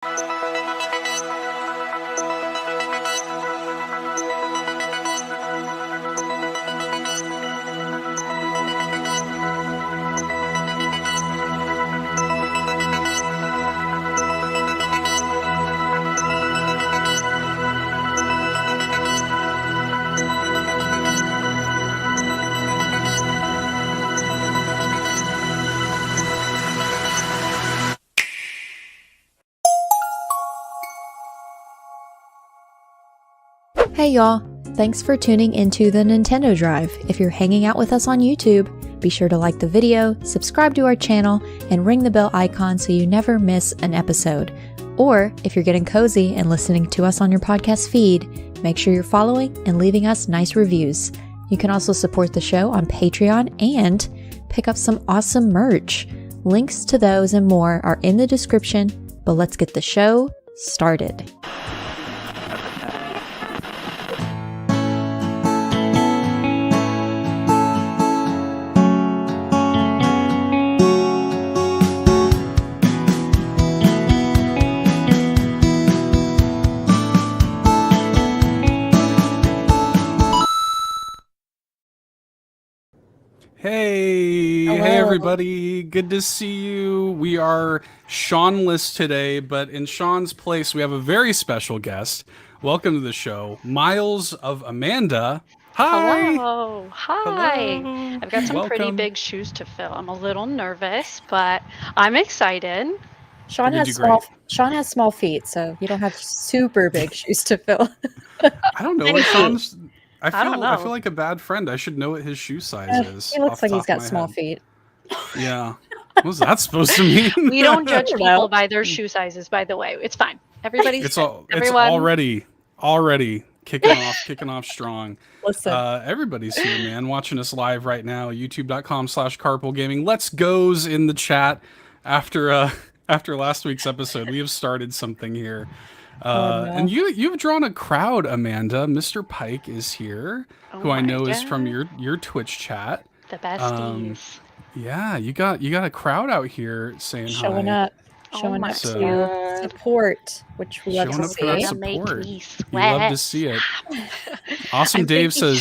Hey y'all, thanks for tuning into the Nintendo Drive. If you're hanging out with us on YouTube, be sure to like the video, subscribe to our channel, and ring the bell icon so you never miss an episode. Or, if you're getting cozy and listening to us on your podcast feed, make sure you're following and leaving us nice reviews. You can also support the show on Patreon and pick up some awesome merch. Links to those and more are in the description, but let's get the show started. Hey, Hello. Hey everybody, good to see you. We are Seanless today, but in Sean's place we have a very special guest. Welcome to the show, Miles of Amanda. Hi. Hello. Hi. Hello. I've got some pretty Welcome. big shoes to fill. I'm a little nervous, but I'm excited. Sean You're has gonna do Sean has small feet, so you don't have super big shoes to fill. I don't know what Sean's. I don't feel know. like a bad friend. I should know what his shoe size is. He looks off the like he's top of got my small head. feet. Yeah. What was that supposed to mean? We don't judge I don't know. people by their shoe sizes, by the way. It's fine. Everybody's It's everyone. already kicking off strong. Listen, Everybody's here, man, watching us live right now. YouTube.com/carpoolgaming. Let's goes in the chat. After last week's episode, we have started something here. no. And you've drawn a crowd, Amanda. Mr. Pike is here, Oh who I my know is from God. your Twitch chat. The besties. Yeah, you got a crowd out here saying showing hi. up, showing my up So- to support, which we love Showing to up for that see. Gonna make support. me You sweat. love to see it. Awesome I'm Dave thinking-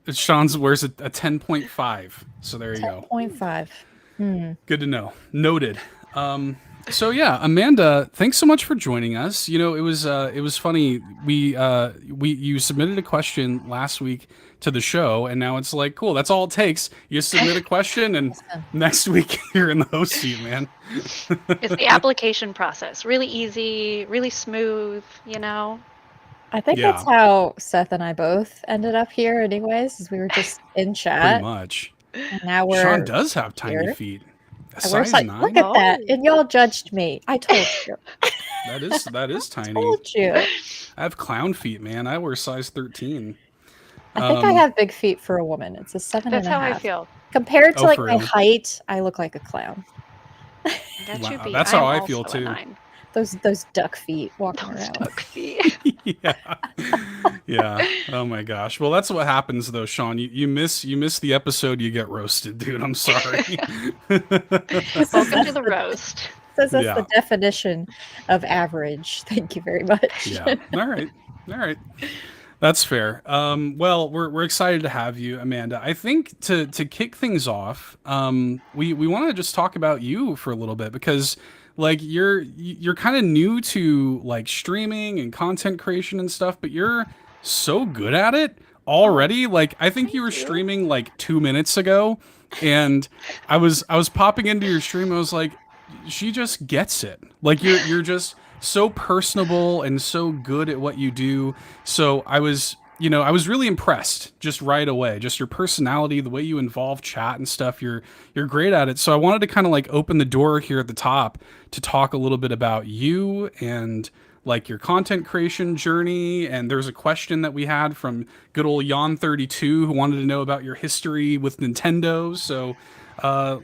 says Sean's wears a 10.5. So there you go. 10.5. Good to know. Noted. So yeah, Amanda, thanks so much for joining us. You know, it was funny. You submitted a question last week to the show, and now it's like, cool. That's all it takes. You submit a question, and next week you're in the host seat, man. It's the application process. Really easy, really smooth, you know? I think Yeah. that's how Seth and I both ended up here, anyways. Is we were just in Pretty chat, much. and now we're. Sean does have tiny here. feet. A and we're size like, 9. look at that, Oh. and y'all judged me. I told you. That is tiny. Told you. I have clown feet, man. I wear size 13. I think I have big feet for a woman. It's a 7 That's and a how I half. feel. Compared to Oh, like for my real? height, I look like a clown. That Wow, should be. that's how I'm I feel, also a too. 9. Those duck feet walking Those around. duck feet. Yeah. Yeah. Oh my gosh. Well, that's what happens though, Sean. You miss the episode, you get roasted, dude. I'm sorry. Welcome to the roast. Says that's Yeah. the definition of average. Thank you very much. Yeah. All right. That's fair. Well, we're excited to have you, Amanda. I think to kick things off, we want to just talk about you for a little bit because like you're kind of new to like streaming and content creation and stuff, but you're so good at it already. Like I think you were streaming like 2 minutes ago, and I was popping into your stream. I was like, she just gets it. Like you're just so personable and so good at what you do. So I was really impressed just right away. Just your personality, the way you involve chat and stuff. You're great at it. So I wanted to kind of like open the door here at the top to talk a little bit about you and like your content creation journey. And there's a question that we had from good old Yon32 who wanted to know about your history with Nintendo. So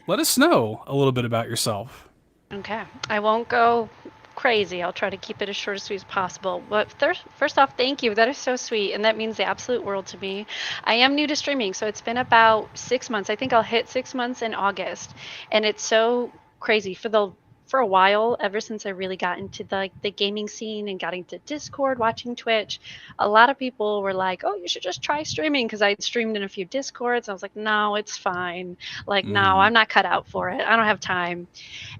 let us know a little bit about yourself. Okay. I won't go crazy. I'll try to keep it as short and sweet as possible. But first off, thank you. That is so sweet. And that means the absolute world to me. I am new to streaming, so it's been about 6 months. I think I'll hit 6 months in August. And it's so crazy. For the for a while, ever since I really got into the gaming scene and got into Discord, watching Twitch, a lot of people were like, "Oh, you should just try streaming," because I'd streamed in a few Discords. I was like, "No, it's fine. Like, no, I'm not cut out for it. I don't have time."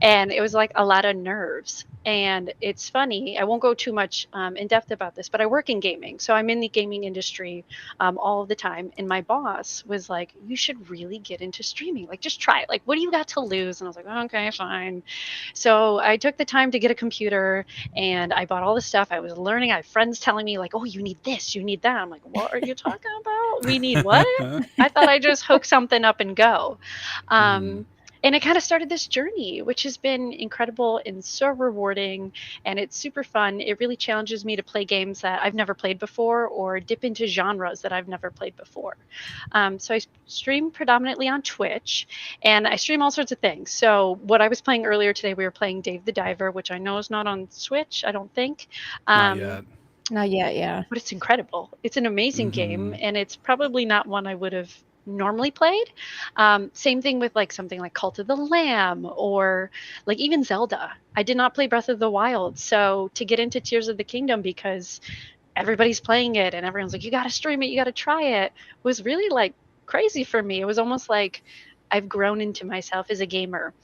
And it was like a lot of nerves. And it's funny, I won't go too much in depth about this, but I work in gaming. So I'm in the gaming industry all of the time. And my boss was like, "You should really get into streaming. Like, just try it. Like, what do you got to lose?" And I was like, "Okay, fine." So I took the time to get a computer and I bought all the stuff. I was learning. I had friends telling me, like, "Oh, you need this, you need that." I'm like, "What are you talking about? We need what?" I thought I just hook something up and go. And it kind of started this journey, which has been incredible and so rewarding, and it's super fun. It really challenges me to play games that I've never played before or dip into genres that I've never played before. So I stream predominantly on Twitch, and I stream all sorts of things. So what I was playing earlier today, we were playing Dave the Diver, which I know is not on Switch, I don't think. Not yet. Not yet, yeah. But it's incredible. It's an amazing game, and it's probably not one I would have normally played. Same thing with like something like Cult of the Lamb or like even Zelda. I did not play Breath of the Wild, so to get into Tears of the Kingdom because everybody's playing it and everyone's like, "You got to stream it, you got to try it," was really like crazy for me. It was almost like I've grown into myself as a gamer.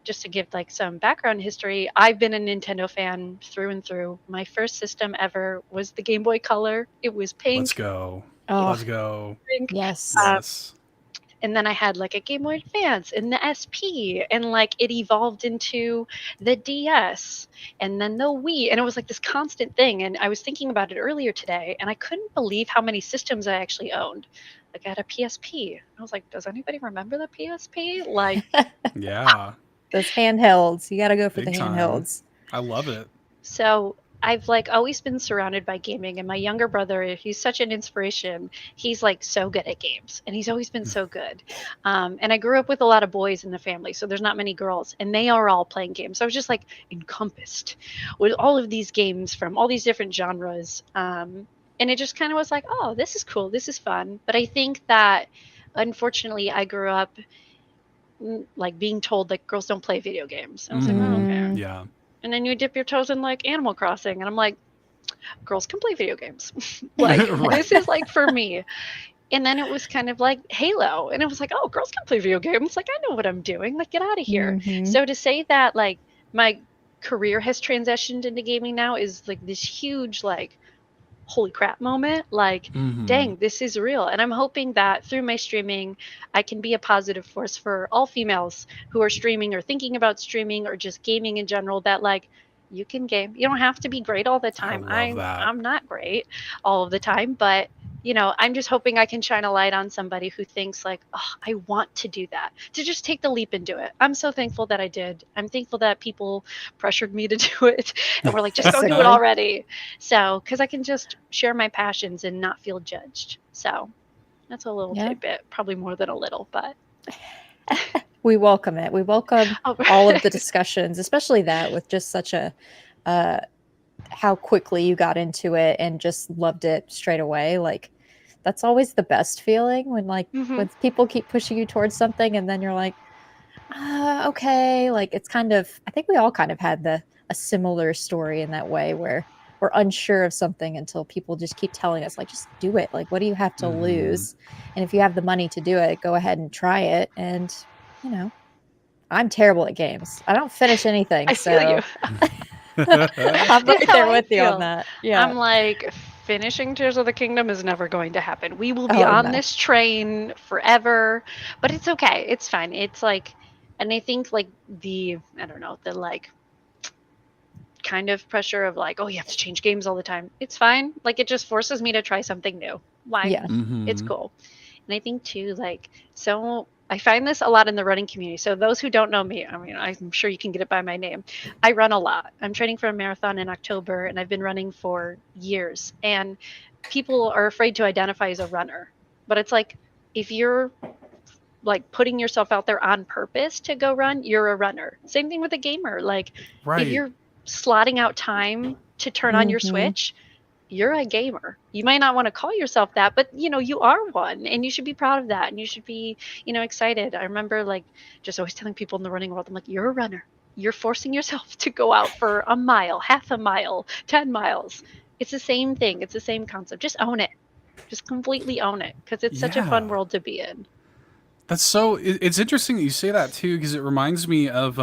Just to give like some background history, I've been a Nintendo fan through and through. My first system ever was the Game Boy Color. It was pink. Let's go. Oh, Let's go. Pink. yes. Yes. And then I had like a Game Boy Advance and the SP, and like it evolved into the DS and then the Wii, and it was like this constant thing. And I was thinking about it earlier today, and I couldn't believe how many systems I actually owned. Like I had a PSP. I was like, does anybody remember the PSP? Like, Yeah. Those handhelds. You got to go for Big the time. handhelds. I love it. so I've like always been surrounded by gaming, and my younger brother, he's such an inspiration. He's like so good at games, and he's always been so good. And I grew up with a lot of boys in the family, so there's not many girls, and they are all playing games. So I was just like encompassed with all of these games from all these different genres. And it just kind of was like, oh, this is cool, this is fun. But I think that unfortunately I grew up like being told like girls don't play video games. I was like, oh, okay. Yeah. And then you dip your toes in like Animal Crossing, and I'm like, girls can play video games. Like Right. this is like for me. And then it was kind of like Halo, and it was like, oh, girls can play video games. Like I know what I'm doing. Like get out of here. So to say that like my career has transitioned into gaming now is like this huge like holy crap moment. Like dang, this is real. And I'm hoping that through my streaming I can be a positive force for all females who are streaming or thinking about streaming or just gaming in general, that like you can game. You don't have to be great all the time. I love that. I'm not great all of the time, but you know, I'm just hoping I can shine a light on somebody who thinks like, oh, I want to do that, to just take the leap and do it. I'm so thankful that I did. I'm thankful that people pressured me to do it and we're like, just go do it already. So, because I can just share my passions and not feel judged. So that's a little tidbit, probably more than a little, but. We welcome it. We welcome all of the discussions, especially that with just such a, how quickly you got into it and just loved it straight away. Like that's always the best feeling when like when people keep pushing you towards something and then you're like, okay. Like it's kind of, I think we all kind of had a similar story in that way where we're unsure of something until people just keep telling us like, just do it. Like, what do you have to lose? And if you have the money to do it, go ahead and try it. And you know, I'm terrible at games. I don't finish anything. I feel you. I'm right there with you on that. Yeah. I'm like, finishing Tears of the Kingdom is never going to happen. We will be on this train forever, but it's okay. It's fine. It's like, and I think like the like kind of pressure of like, oh, you have to change games all the time. It's fine. Like it just forces me to try something new. Why? Yeah. It's cool. And I think too, like, so I find this a lot in the running community. So those who don't know me, I mean, I'm sure you can get it by my name. I run a lot. I'm training for a marathon in October, and I've been running for years. And people are afraid to identify as a runner. But it's like, if you're like putting yourself out there on purpose to go run, you're a runner. Same thing with a gamer. Like if you're slotting out time to turn on your Switch, you're a gamer. You might not want to call yourself that, but you know, you are one, and you should be proud of that, and you should be, you know, excited. I remember like just always telling people in the running world, I'm like, you're a runner. you're forcing yourself to go out for a mile, half a mile, 10 miles. It's the same thing. It's the same concept. Just own it. Just completely own it, because it's such a fun world to be in. That's so. It's interesting that you say that too, because it reminds me of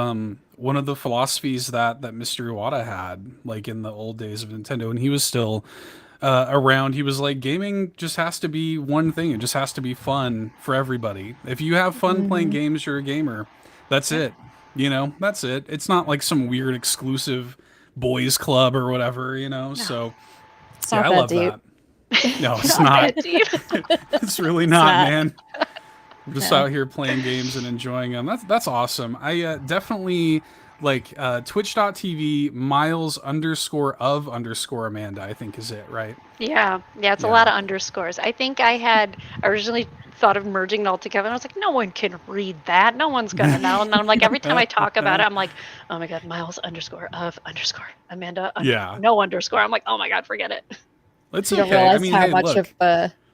one of the philosophies that Mr. Iwata had, like in the old days of Nintendo, and he was still around. He was like, gaming just has to be one thing. It just has to be fun for everybody. If you have fun playing games, you're a gamer. That's it. You know, that's it. It's not like some weird exclusive boys club or whatever. You know, so yeah, I love that. No, it's not. It's really not, man. We're just out here playing games and enjoying them. That's awesome. I definitely like twitch.tv miles_of_Amanda, I think is it, right? Yeah, it's a lot of underscores. I think I originally thought of merging it all together, and I was like, no one can read that. No one's gonna know. And I'm like, every time I talk about it, I'm like, oh my god, miles_of_Amanda. No underscore. I'm like, oh my god, forget it. It's you don't realize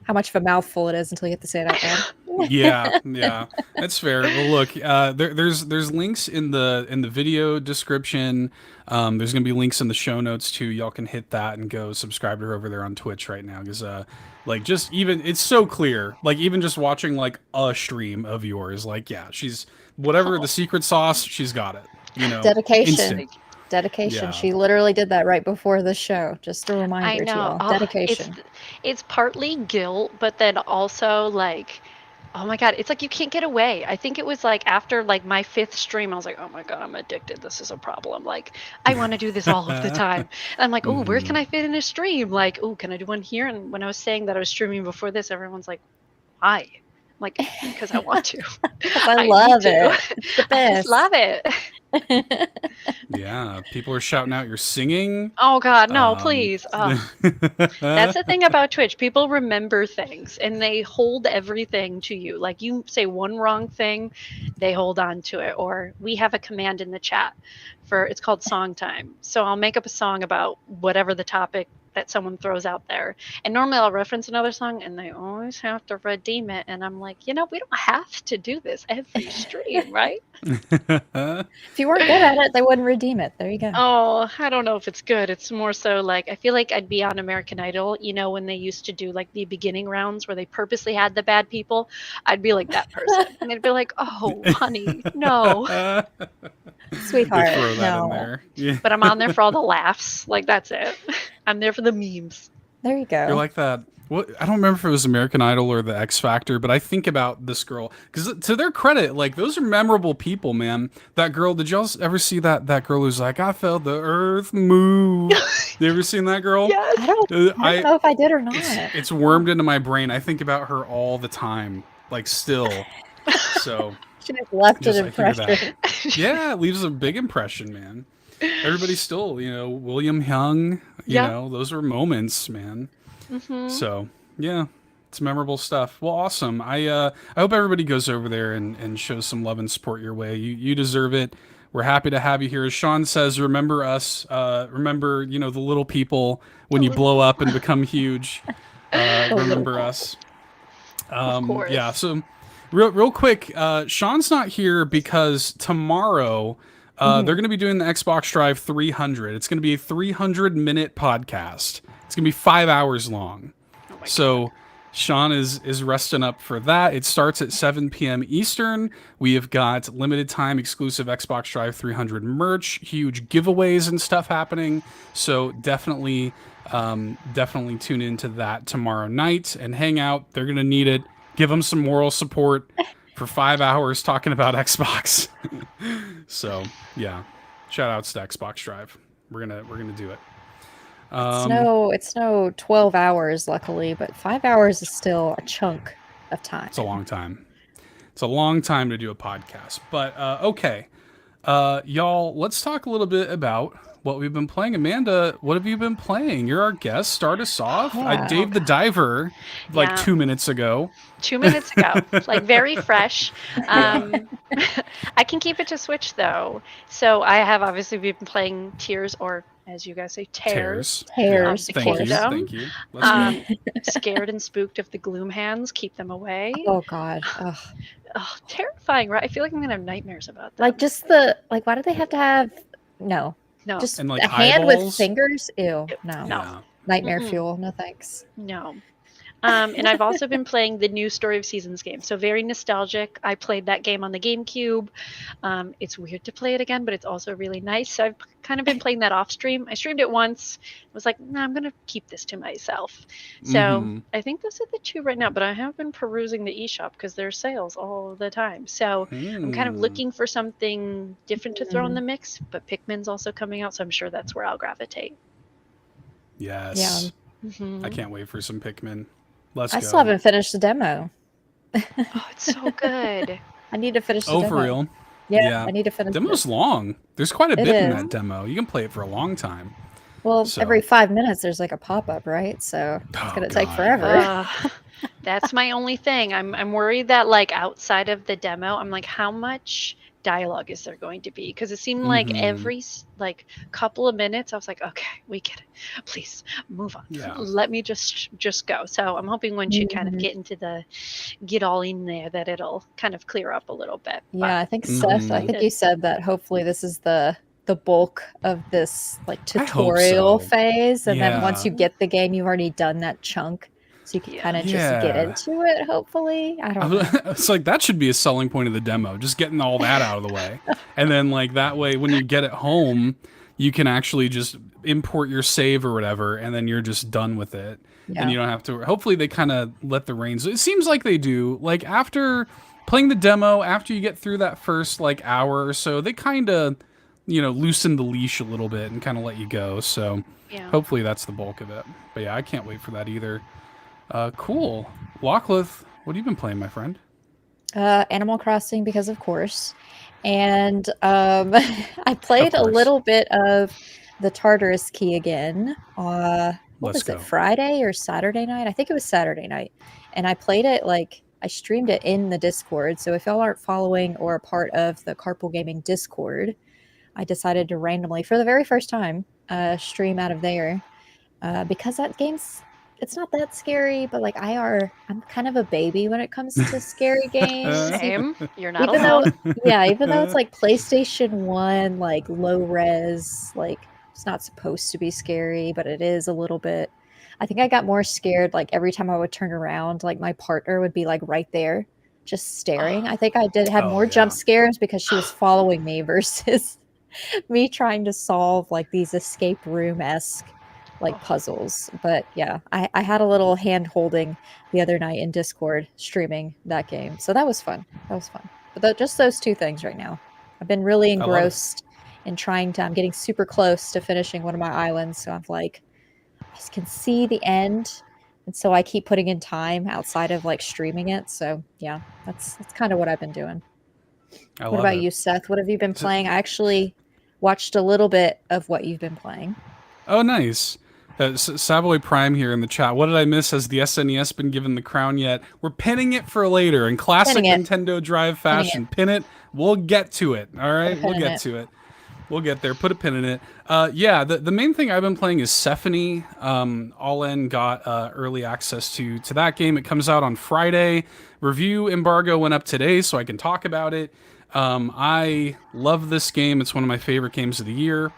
how much of a mouthful it is until you have to say it out loud. Yeah, that's fair. Well, look, there's links in the video description. There's gonna be links in the show notes too. Y'all can hit that and go subscribe to her over there on Twitch right now, because like just even it's so clear. Like even just watching like a stream of yours, like she's whatever the secret sauce, she's got it. You know, dedication. Yeah. She literally did that right before the show. Just a reminder to y'all. Dedication. It's partly guilt, but then also like, oh my god, it's like you can't get away. I think it was like after like my 5th stream, I was like, oh my god, I'm addicted. This is a problem. Like I want to do this all of the time. And I'm like, oh, where can I fit in a stream? Like, oh, can I do one here? And when I was saying that I was streaming before this, everyone's like, why? I'm like, because I want to. I love it. It's the best. I just love it. Yeah, people are shouting out your singing. Oh god, no, please. That's the thing about Twitch. People remember things and they hold everything to you. Like you say one wrong thing, they hold on to it. Or we have a command in the chat it's called song time. So I'll make up a song about whatever the topic that someone throws out there. And normally I'll reference another song and they always have to redeem it. And I'm like, we don't have to do this every stream, right? If you weren't good at it, they wouldn't redeem it. There you go. Oh, I don't know if it's good. It's more so like, I feel like I'd be on American Idol, when they used to do like the beginning rounds where they purposely had the bad people. I'd be like that person. And they'd be like, oh, honey, no. Sweetheart, throw that no. in there. Yeah. But I'm on there for all the laughs. Like, that's it. I'm there for the memes. There you go. You're like that. What, I don't remember if it was American Idol or the X Factor, but I think about this girl because, to their credit, like those are memorable people, man. That girl. Did y'all ever see that girl who's like, I felt the earth move? You ever seen that girl? Yes. I don't know if I did or not. It's wormed into my brain. I think about her all the time, like still. So she just left an impression. Yeah, it leaves a big impression, man. Everybody's still, William Young. You know, those were moments, man. Mm-hmm. So yeah, it's memorable stuff. Well, awesome. I hope everybody goes over there and shows some love and support your way. You deserve it. We're happy to have you here. As Sean says, remember us. Remember, the little people when you blow up and become huge. Remember us. Of course. Yeah. So real quick, Sean's not here because tomorrow they're going to be doing the Xbox Drive 300. It's going to be a 300-minute podcast. It's going to be 5 hours long. Oh my so God. Sean is resting up for that. It starts at 7 p.m. Eastern. We have got limited time exclusive Xbox Drive 300 merch, huge giveaways and stuff happening. So definitely tune into that tomorrow night and hang out. They're going to need it. Give them some moral support for 5 hours talking about Xbox. So yeah, shout outs to Xbox Drive. We're gonna do it. It's no 12 hours, luckily, but 5 hours is still a chunk of time. It's a long time. It's a long time to do a podcast. But okay, y'all, let's talk a little bit about what we've been playing. Amanda, what have you been playing? You're our guest. Start us off. Yeah. Dave the Diver, 2 minutes ago. 2 minutes ago, like very fresh. I can keep it to Switch though. So I have obviously been playing Tears or as you guys say, tears. Tears. The Thank you. kingdom. Thank you. Let's go. Scared and spooked of the gloom hands, keep them away. Oh God. Ugh. Oh, terrifying, right? I feel like I'm gonna have nightmares about that. Like just why do they have to have no? No. Just And, like, a hand with eyeballs? fingers? Ew. No. Yeah. Nightmare Mm-mm. fuel. No thanks. No. And I've also been playing the new Story of Seasons game. So very nostalgic. I played that game on the GameCube. It's weird to play it again, but it's also really nice. So I've kind of been playing that off stream. I streamed it once. Was like, nah, I'm going to keep this to myself. So I think those are the two right now, but I have been perusing the eShop because there's sales all the time. So I'm kind of looking for something different to throw in the mix, but Pikmin's also coming out, so I'm sure that's where I'll gravitate. Yes. Yeah. I can't wait for some Pikmin. Let's I go. still haven't finished the demo. Oh, it's so good. I need to finish the Oh, demo. for real? Yeah, I need to finish Demo's it. long. There's quite a It bit in is. that demo. You can play it for a long time. Well, So- every 5 minutes there's like a pop-up, right? So it's Oh, going to take God. forever. That's my only thing. I'm worried that like outside of the demo, I'm like, how much dialogue is there going to be? Because it seemed like every like couple of minutes, I was like, okay, we get it. Please move on. Yeah. Let me just go. So I'm hoping once you kind of get all in there, that it'll kind of clear up a little bit. Yeah, I think Seth, I think you said that hopefully this is the bulk of this like I hope tutorial so. phase, and then once Yeah. you get the game, you've already done that chunk, so you can kind of just get Yeah. into it. Hopefully, I don't know. It's like that should be a selling point of the demo, just getting all that out of the way. And then like that way when you get it home, you can actually just import your save or whatever, and then you're just done with it. Yeah. And you don't have to hopefully they kind of let the reins. It seems like they do. Like after playing the demo, after you get through that first like hour or so, they kind of loosen the leash a little bit and kind of let you go. So hopefully that's the bulk of it. But yeah, I can't wait for that either. Cool. Lockleth, what have you been playing, my friend? Animal Crossing, because of course, and I played a little bit of the Tartarus Key again. What was it, Friday or Saturday night? I think it was Saturday night, and I played it I streamed it in the Discord. So if y'all aren't following or a part of the Carpool Gaming Discord, I decided to randomly, for the very first time, stream out of there because that game's. It's not that scary, but I'm kind of a baby when it comes to scary games. Same. You're not even alone. Even though it's like PlayStation 1, like low res, like it's not supposed to be scary, but it is a little bit. I think I got more scared like every time I would turn around, like my partner would be like right there just staring. I think I did have more jump scares because she was following me versus me trying to solve like these escape room-esque like puzzles. But yeah, I had a little hand holding the other night in Discord streaming that game, so that was fun. But just those two things right now. I've been really engrossed in I'm getting super close to finishing one of my islands, so I'm like, I just can see the end, and so I keep putting in time outside of like streaming it. So yeah, that's kind of what I've been doing. What about you, Seth? What have you been playing? I actually watched a little bit of what you've been playing. Oh, nice. Savoy Prime here in the chat. What did I miss? Has the SNES been given the crown yet? We're pinning it for later in classic Nintendo Drive fashion. Pin it. We'll get to it. All right, we'll get to it. We'll get there. Put a pin in it. Yeah, the main thing I've been playing is Sephony. Paullin got early access to that game. It comes out on Friday. Review embargo went up today, so I can talk about it. I love this game. It's one of my favorite games of the year.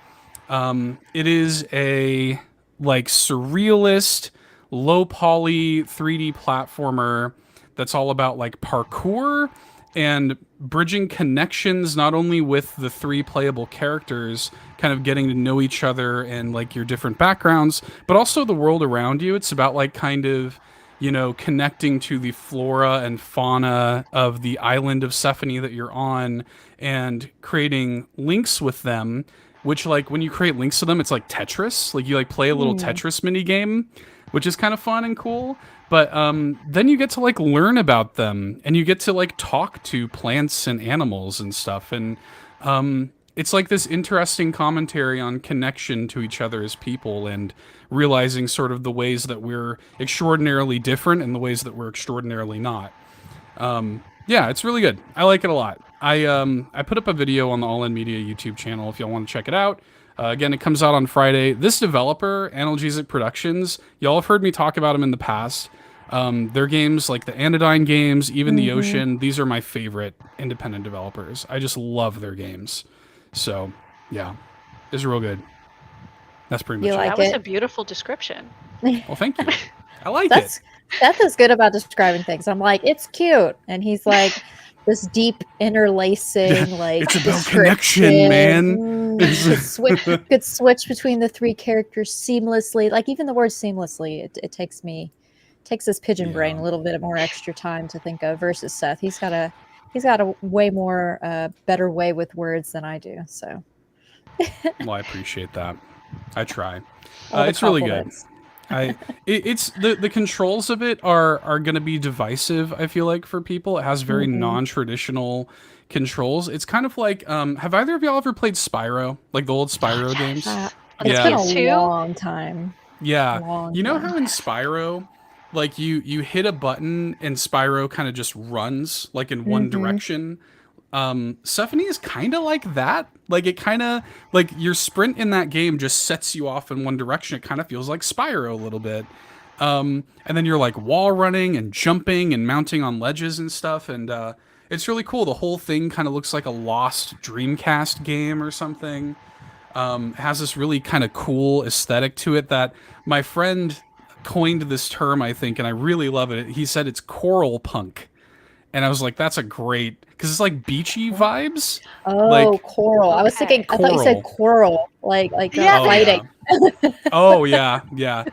It is a surrealist, low poly 3D platformer that's all about like parkour and bridging connections, not only with the three playable characters, kind of getting to know each other and like your different backgrounds, but also the world around you. It's about like kind of, connecting to the flora and fauna of the island of Sephony that you're on and creating links with them. Which, like, when you create links to them, it's like Tetris. Like, you, play a little Tetris mini game, which is kind of fun and cool. But then you get to, learn about them. And you get to, talk to plants and animals and stuff. And it's, this interesting commentary on connection to each other as people and realizing sort of the ways that we're extraordinarily different and the ways that we're extraordinarily not. Yeah, it's really good. I like it a lot. I put up a video on the All In Media YouTube channel if y'all want to check it out. Again, it comes out on Friday. This developer, Analgesic Productions, y'all have heard me talk about them in the past. Their games, like the Anodyne games, even the Ocean, these are my favorite independent developers. I just love their games. So, yeah, it's real good. That's pretty much You it. like That was it? a beautiful description. Well, thank you. I like That's it. Seth is good about describing things. I'm like, it's cute, and he's like, this deep interlacing, like It's about description. connection, man. Could switch between the three characters seamlessly. Like even the word seamlessly, it takes this pigeon brain Yeah. a little bit more extra time to think of versus Seth. He's got a way more better way with words than I do. So Well, I appreciate that. I try. all the It's really good. compliments. It's the controls of it are going to be divisive. I feel like for people, it has very non-traditional controls. It's kind of like have either of y'all ever played Spyro, like the old Spyro games? It's Yeah. been PS2? a long time. Yeah, Long you know time. how in Spyro, like you hit a button and Spyro kind of just runs like in one direction. Stephanie is kind of like that. Like it kind of like your sprint in that game just sets you off in one direction. It kind of feels like Spyro a little bit. And then you're like wall running and jumping and mounting on ledges and stuff. And it's really cool. The whole thing kind of looks like a lost Dreamcast game or something. It has this really kind of cool aesthetic to it that my friend coined this term, I think, and I really love it. He said it's coral punk. And I was like, that's a great, because it's like beachy vibes. Oh, Like- coral. I was thinking. I thought you said coral, like Yeah. fighting. Oh yeah, yeah.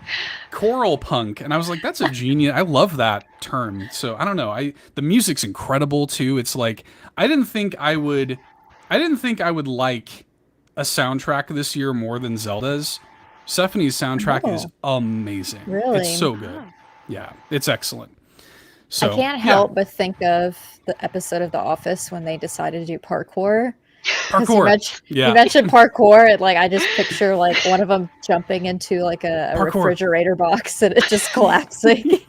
Coral punk. And I was like, that's a genius. I love that term. So I don't know. The music's incredible too. It's like I didn't think I would like a soundtrack this year more than Zelda's. Stephanie's soundtrack is amazing. Really? It's so good. Yeah, it's excellent. So I can't help but think of the episode of The Office when they decided to do parkour. 'Cause Parkour. You mentioned parkour, and like I just picture like one of them jumping into like a Parkour. refrigerator box and it just collapsing.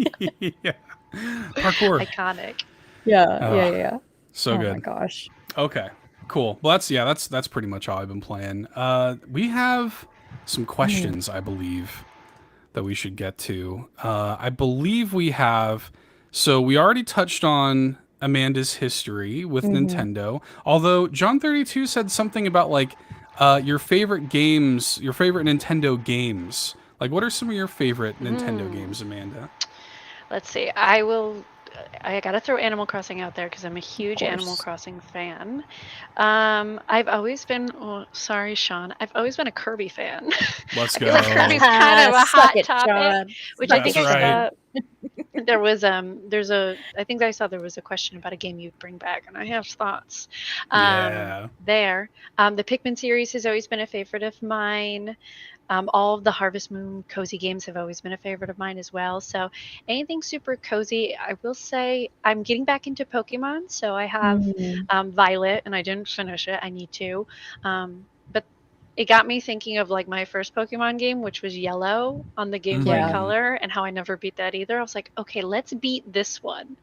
Yeah. Parkour. Iconic. Yeah. So Oh good. my gosh. Okay, cool. Well, that's pretty much all I've been playing. We have some questions, I believe, that we should get to. I believe we have. So we already touched on Amanda's history with Nintendo. Although John 32 said something about like your favorite games, your favorite Nintendo games. Like, what are some of your favorite Nintendo games, Amanda? Let's see. I gotta throw Animal Crossing out there because I'm a huge Animal Crossing fan. I've always been. Oh, sorry, Sean. I've always been a Kirby fan. Let's I go. feel like Kirby's kind of a Suck hot it, topic, John. which I think That's I right. saw. I think I saw there was a question about a game you'd bring back, and I have thoughts. Yeah. There. The Pikmin series has always been a favorite of mine. All of the Harvest Moon cozy games have always been a favorite of mine as well. So anything super cozy, I will say I'm getting back into Pokemon. So I have Violet, and I didn't finish it. I need to. But it got me thinking of like my first Pokemon game, which was Yellow on the Game Boy Color, and how I never beat that either. I was like, okay, let's beat this one.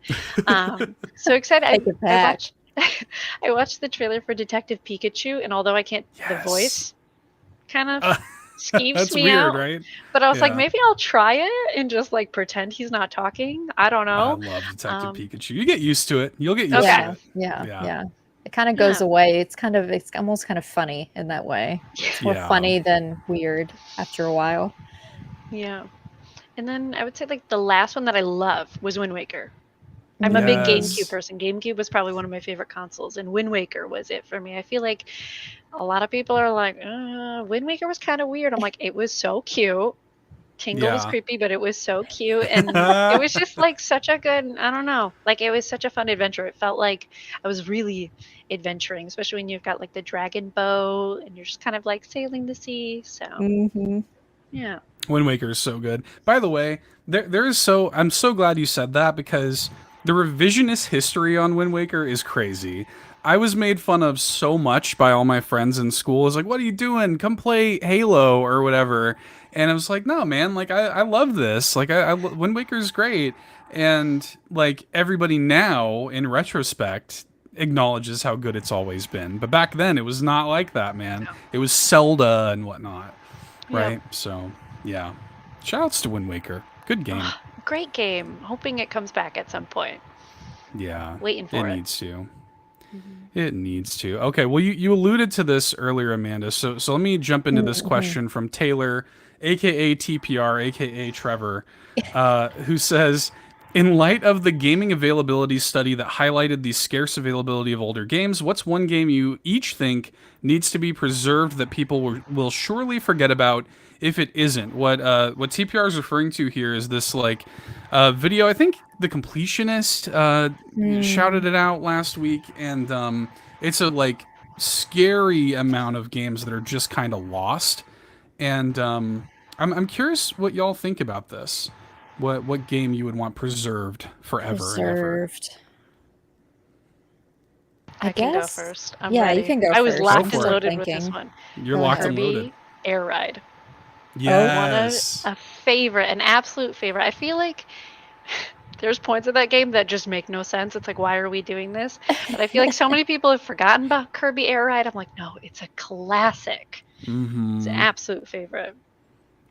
So excited. I watched the trailer for Detective Pikachu, and although I can't, the voice kind of skeeves That's me weird, out. right? But I was like, Yeah. maybe I'll try it and just like pretend he's not talking. I don't I know. love Detective Pikachu. You get used to it. You'll get used Okay. to it. Yeah. It kind of goes away. It's almost kind of funny in that way. It's more funny than weird after a while. Yeah. And then I would say like the last one that I love was Wind Waker. I'm a big GameCube person. GameCube was probably one of my favorite consoles, and Wind Waker was it for me. I feel like a lot of people are like, Wind Waker was kind of weird. I'm like, it was so cute. Tingle was creepy, but it was so cute. And it was just like such a good, I don't know, like it was such a fun adventure. It felt like I was really adventuring, especially when you've got like the dragon boat and you're just kind of like sailing the sea. So, yeah. Wind Waker is so good. By the way, I'm so glad you said that because the revisionist history on Wind Waker is crazy. I was made fun of so much by all my friends in school. It's like, what are you doing? Come play Halo or whatever. And I was like, no, man, like I love this. Like Wind Waker is great. And like everybody now in retrospect acknowledges how good it's always been. But back then, it was not like that, man. It was Zelda and whatnot, right? Yep. So, yeah. Shoutouts to Wind Waker. Good game. Great game. Hoping it comes back at some point. Yeah. Waiting for it. It needs to. It needs to. Okay, well, you alluded to this earlier, Amanda. So let me jump into this question from Taylor, aka TPR, aka Trevor, who says, in light of the gaming availability study that highlighted the scarce availability of older games, what's one game you each think needs to be preserved that people will surely forget about if it isn't? What TPR is referring to here is this like video. I think the Completionist shouted it out last week, and it's a like scary amount of games that are just kind of lost. And I'm curious what y'all think about this. What game you would want preserved forever and ever? I can go first. I'm yeah, ready. you can go I was first. locked and loaded with this one. You're locked and loaded. Kirby Air Ride. Yes. A favorite, an absolute favorite. I feel like there's points of that game that just make no sense. It's like, why are we doing this? But I feel like so many people have forgotten about Kirby Air Ride. I'm like, no, it's a classic. It's an absolute favorite.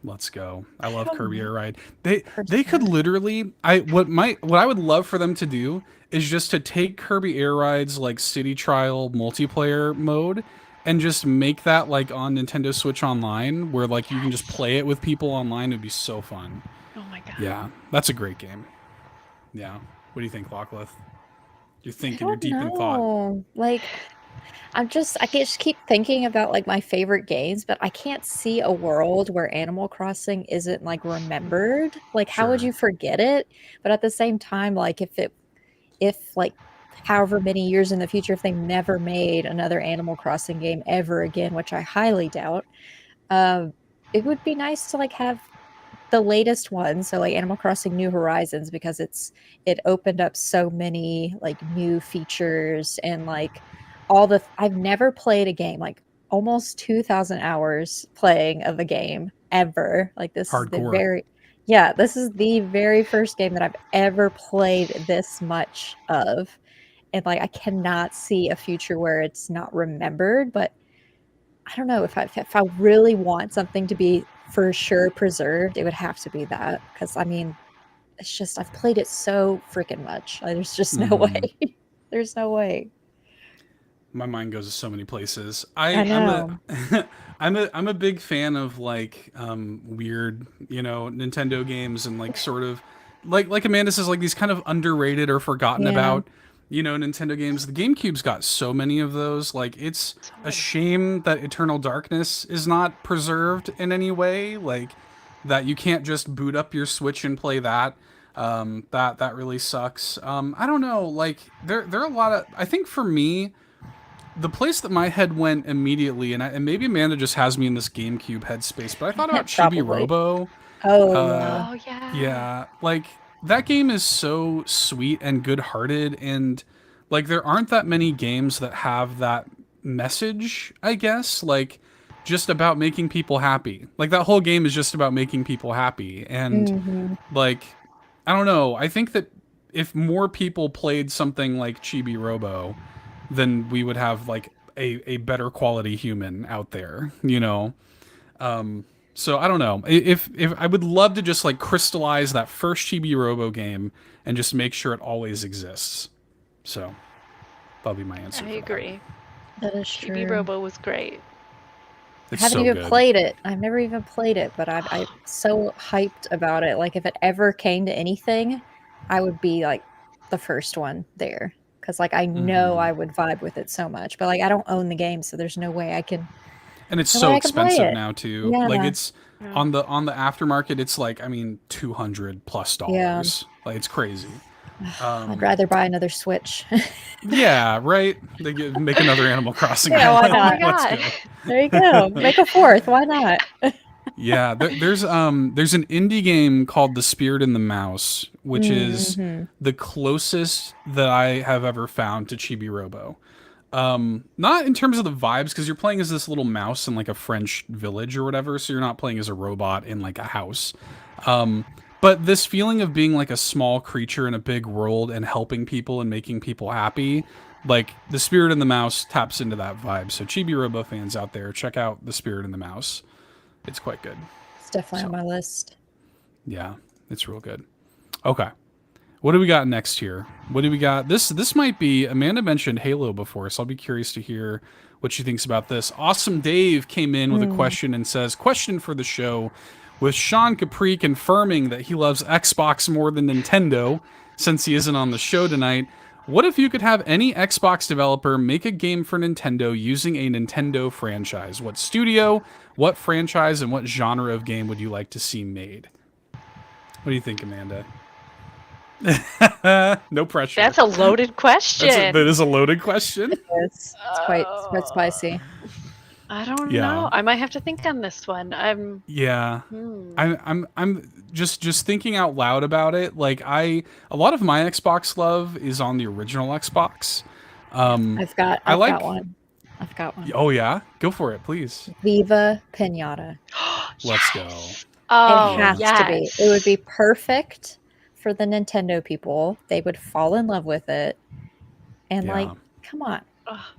Let's go. I love Kirby Air Ride. They could literally what I would love for them to do is just to take Kirby Air Ride's like city trial multiplayer mode and just make that like on Nintendo Switch Online where like you can just play it with people online. It'd be so fun. Oh my god. Yeah, that's a great game. Yeah. What do you think, Lockleth? You're thinking, you're deep in thought. Like I just keep thinking about like my favorite games, but I can't see a world where Animal Crossing isn't like remembered. Like how would you forget it? But at the same time, like if like however many years in the future, if they never made another Animal Crossing game ever again, which I highly doubt, it would be nice to like have the latest one. So like Animal Crossing New Horizons, because it opened up so many like new features and like I've never played a game like almost 2,000 hours playing of a game ever. Like this Hardcore. This is the very first game that I've ever played this much of. And like I cannot see a future where it's not remembered, but I don't know if I really want something to be for sure preserved, it would have to be that, because I mean it's just I've played it so freaking much. There's just no way. There's no way. My mind goes to so many places. I know. I'm a big fan of like weird, Nintendo games and like sort of like Amanda says, like these kind of underrated or forgotten about, Nintendo games. The GameCube's got so many of those. Like it's a shame that Eternal Darkness is not preserved in any way. Like that you can't just boot up your Switch and play that. That really sucks. I don't know. Like there are a lot of. I think for me, the place that my head went immediately, and maybe Amanda just has me in this GameCube headspace, but I thought about Chibi Robo. Yeah. Like that game is so sweet and good-hearted, and like there aren't that many games that have that message, I guess, like just about making people happy. Like that whole game is just about making people happy, and like I don't know. I think that if more people played something like Chibi Robo, then we would have like a better quality human out there, So I don't know. If I would love to just like crystallize that first Chibi Robo game and just make sure it always exists. So that'll be my answer. I agree. That is true. Chibi Robo was great. I haven't even played it. I've never even played it, but I'm so hyped about it. Like if it ever came to anything, I would be like the first one there. Because like I know I would vibe with it so much. But like I don't own the game, so there's no way I can. And it's so expensive now too. Yeah. Like it's on the aftermarket, it's like $200+ Yeah. Like it's crazy. I'd rather buy another Switch. Yeah, right. They make another Animal Crossing. Yeah, why not? Oh my God. There you go. Make a fourth. Why not? Yeah, there's an indie game called The Spirit and the Mouse, which is the closest that I have ever found to Chibi Robo. Not in terms of the vibes, because you're playing as this little mouse in like a French village or whatever, so you're not playing as a robot in like a house. But this feeling of being like a small creature in a big world and helping people and making people happy, like the Spirit in the Mouse taps into that vibe. So Chibi Robo fans out there, check out the Spirit in the Mouse. It's quite good. It's definitely on my list. Yeah, it's real good. Okay. What do we got next here? What do we got? This might be, Amanda mentioned Halo before, so I'll be curious to hear what she thinks about this. Awesome Dave came in with a question and says, question for the show. With Sean Capri confirming that he loves Xbox more than Nintendo, since he isn't on the show tonight, what if you could have any Xbox developer make a game for Nintendo using a Nintendo franchise? What studio, what franchise, and what genre of game would you like to see made? What do you think, Amanda? No pressure. That's a loaded question. That is a loaded question. It's quite spicy. I don't know. I might have to think on this one. I'm just thinking out loud about it. Like a lot of my Xbox love is on the original Xbox. I've got one. Oh yeah, go for it, please. Viva Pinata. Let's go. Oh, it has to be. It would be perfect for the Nintendo people. They would fall in love with it, and like, come on,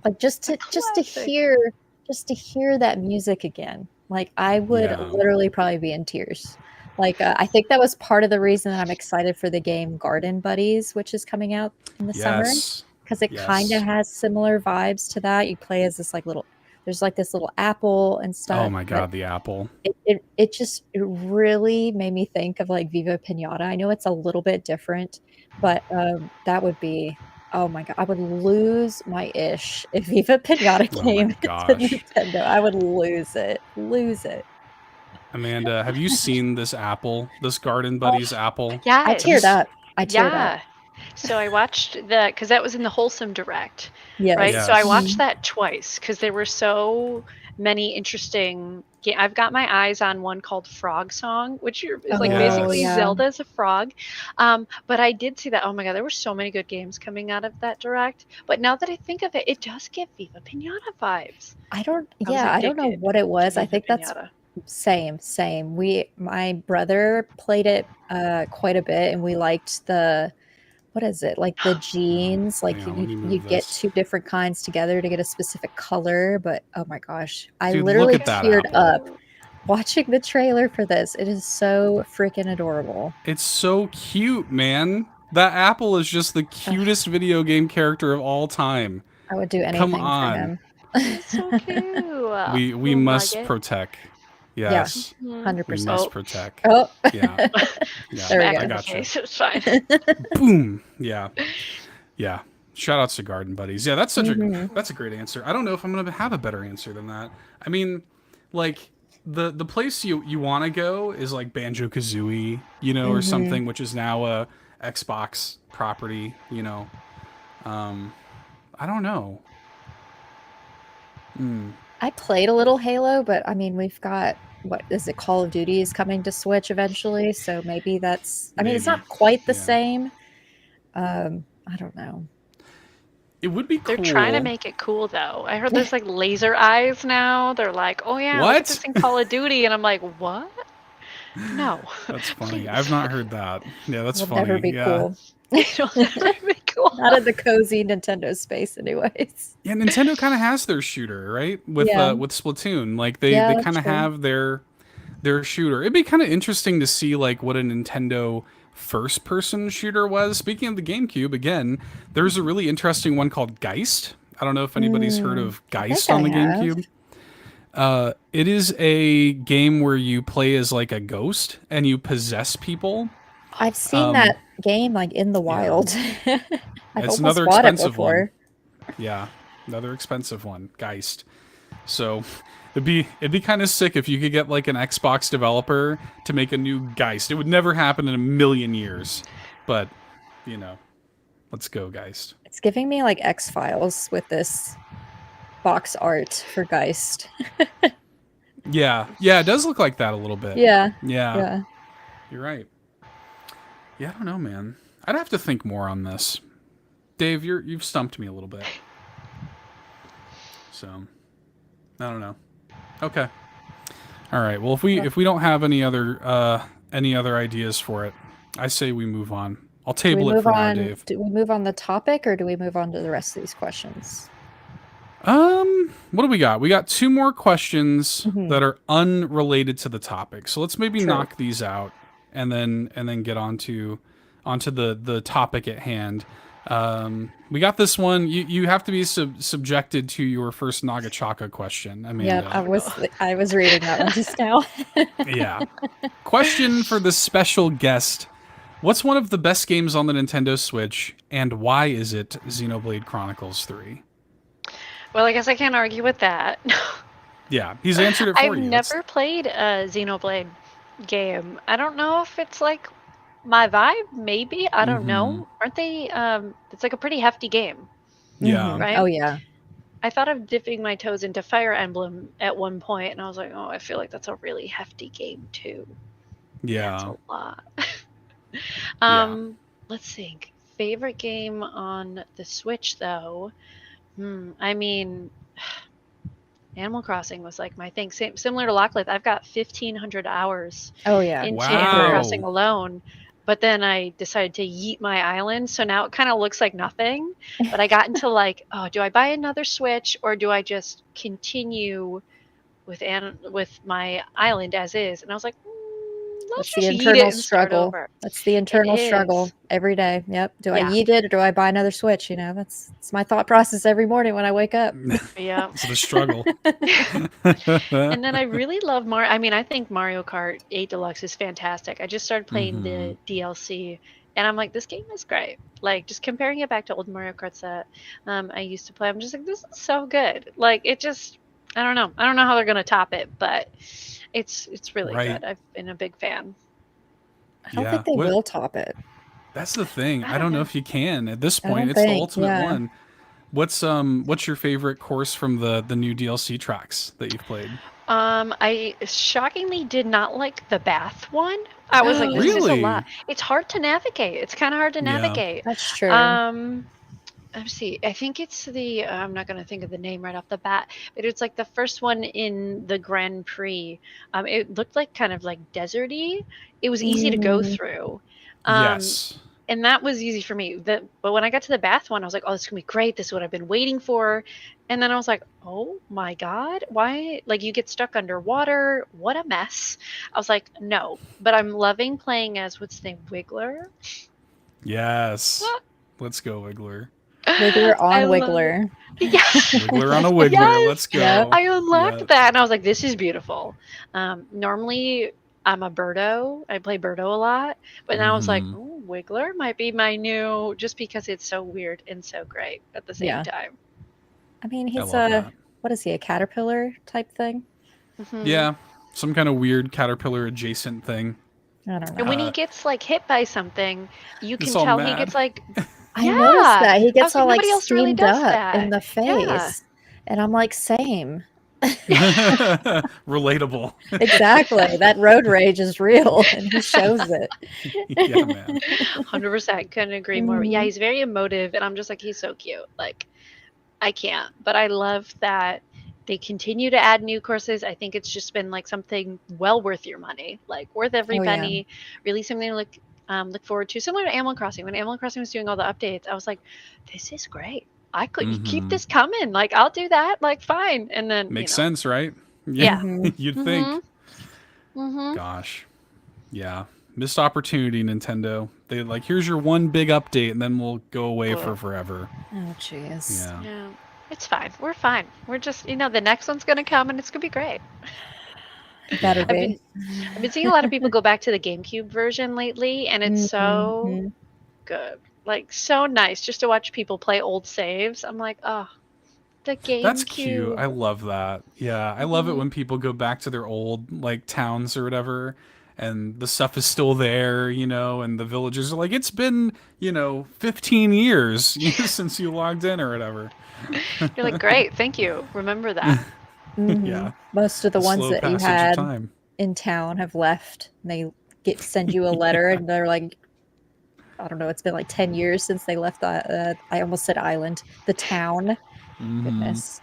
like just to hear that music again. Like I would literally probably be in tears. Like I think that was part of the reason that I'm excited for the game Garden Buddies, which is coming out in the summer, because it kind of has similar vibes to that. You play as this like there's like this little apple and stuff. Oh my god, the apple! It just really made me think of like Viva Pinata. I know it's a little bit different, but that would be. Oh my god, I would lose my ish if Viva Pinata came to Nintendo. I would lose it. Amanda, have you seen this apple? This Garden Buddies apple? Yeah, I teared up. Up. So I watched because that was in the Wholesome Direct, right? Yes. So I watched that twice because there were so many interesting. I've got my eyes on one called Frog Song, which is like basically Zelda as a frog. But I did see that. Oh my god, there were so many good games coming out of that Direct. But now that I think of it, it does give Viva Pinata vibes. I don't know what it was. I think that's same. My brother played it quite a bit, and we liked what is it, like the genes, like you get two different kinds together to get a specific color. But oh my gosh, I literally teared up watching the trailer for this. It is so freaking adorable. It's so cute, man. That apple is just the cutest video game character of all time. I would do anything for him. It's so cute. We must protect. Yes. 100%. We must protect. Oh. Yeah. There we go. I got you. It's fine. Boom. Yeah. Shout outs to Garden Buddies. Yeah, that's that's a great answer. I don't know if I'm gonna have a better answer than that. I mean, like the place you want to go is like Banjo-Kazooie, or something, which is now a Xbox property. I don't know. I played a little Halo, but I mean, we've got, what is it, Call of Duty is coming to Switch eventually, so maybe that's, I mean, it's not quite the same. I don't know. It would be cool. They're trying to make it cool, though. I heard there's like laser eyes now. They're like, oh yeah, what? Look at this in Call of Duty, and I'm like, what? No. That's funny. I've not heard that. Yeah, that's funny. Never be cool. It'll never be cool. Not in the cozy Nintendo space, anyways. Yeah, Nintendo kind of has their shooter, right? With Splatoon, like they kind of have their shooter. It'd be kind of interesting to see like what a Nintendo first-person shooter was. Speaking of the GameCube, again, there's a really interesting one called Geist. I don't know if anybody's heard of Geist on the GameCube. It is a game where you play as like a ghost and you possess people. I've seen that game like in the wild. It's another expensive one. Yeah, another expensive one, Geist. So it'd be kind of sick if you could get like an Xbox developer to make a new Geist. It would never happen in a million years, but let's go, Geist. It's giving me like X-Files with this box art for Geist. Yeah, it does look like that a little bit. Yeah. You're right. Yeah, I don't know, man. I'd have to think more on this. Dave, you've stumped me a little bit. So, I don't know. Okay. All right. Well, if we don't have any other ideas for it, I say we move on. I'll table it for now, Dave. Do we move on the topic, or do we move on to the rest of these questions? What do we got? We got 2 more questions Mhm. that are unrelated to the topic. So let's maybe True. knock these out and then get onto the topic at hand. We got this one. You have to be subjected to your first Nagachaka question, Amanda. Yeah, I was reading that one just now. Yeah. Question for the special guest. What's one of the best games on the Nintendo Switch, and why is it Xenoblade Chronicles 3? Well, I guess I can't argue with that. Yeah, he's answered it for I've you. never played a Xenoblade game. I don't know if it's like my vibe, maybe. I don't know. Aren't they it's like a pretty hefty game. Yeah. Right? Oh yeah. I thought of dipping my toes into Fire Emblem at one point, and I was like, oh, I feel like that's a really hefty game too. Yeah. That's a lot. Let's think. Favorite game on the Switch though. I mean, Animal Crossing was like my thing. Similar to Lachlan, I've got 1,500 hours Oh yeah. into Wow. Animal Crossing alone. But then I decided to yeet my island, so now it kind of looks like nothing. But I got into like, oh, do I buy another Switch, or do I just continue with my island as is? And I was like, let's That's the just yeet it internal and start struggle. over. That's the internal It struggle is. every day. Yep. Do I Yeah. yeet it, or do I buy another Switch? You know, that's my thought process every morning when I wake up. Yeah. It's the struggle. And then I really love Mario. I mean, I think Mario Kart 8 Deluxe is fantastic. I just started playing the DLC, and I'm like, this game is great. Like, just comparing it back to old Mario Karts that I used to play, I'm just like, this is so good. Like, it just, I don't know. I don't know how they're going to top it, but it's really good. I've been a big fan. I don't think they will top it. That's the thing. I don't know if you can. At this point, don't it's the think, ultimate yeah. one. What's your favorite course from the new DLC tracks that you've played? I shockingly did not like the bath one. I was like, this is a Really? lot. It's hard to navigate. It's kind of hard to Yeah. navigate. That's true. Let's see. I think it's the I'm not going to think of the name right off the bat, but it's like the first one in the Grand Prix. It looked like kind of like deserty. It was easy to go through. Yes. And that was easy for me. But when I got to the bath one, I was like, oh, this is going to be great. This is what I've been waiting for. And then I was like, oh my God, why? Like, you get stuck underwater. What a mess. I was like, no. But I'm loving playing as, what's his name, Wiggler? Yes. Let's go, Wiggler. Wiggler on Wiggler. Yeah. Wiggler on a Wiggler. Yes. Let's go. Yep. I unlocked that, and I was like, this is beautiful. Normally, I'm a Birdo. I play Birdo a lot. But now I was like, oh, Wiggler might be my new, just because it's so weird and so great at the same time. I mean, I he's love that. what is he, a caterpillar type thing? Yeah. Some kind of weird caterpillar adjacent thing. I don't know. And when he gets like hit by something, you can Gets all tell he mad. gets like, I noticed that. He I gets was all like nobody else really steamed does up that. in the face. Yeah. And I'm like, same. Relatable. Exactly. That road rage is real, and he shows it. Yeah, man. 100% couldn't agree more. Yeah, he's very emotive, and I'm just like, he's so cute. Like, I can't. But I love that they continue to add new courses. I think it's just been like something well worth your money, like worth every penny. Really something to look forward to. Similar to Animal Crossing. When Animal Crossing was doing all the updates, I was like, this is great. I could keep this coming. Like, I'll do that. Like, fine. And then Makes sense, right? Yeah. You'd think. Gosh. Yeah. Missed opportunity, Nintendo. They like, here's your one big update, and then we'll go away for forever. Oh, jeez. Yeah. It's fine. We're fine. We're just, the next one's going to come, and it's going to be great. Better be. I've been seeing a lot of people go back to the GameCube version lately, and it's so good. Like, so nice just to watch people play old saves. I'm like, oh, the GameCube. That's cute. I love that. Yeah, I love it when people go back to their old, like, towns or whatever, and the stuff is still there, and the villagers are like, it's been, 15 years since you logged in or whatever. You're like, great, thank you. Remember that. Yeah. Most of the ones slow that you passage of had time. in town have left. And they send you a letter, and they're like, I don't know, it's been like 10 years since they left I almost said island, the town. Goodness.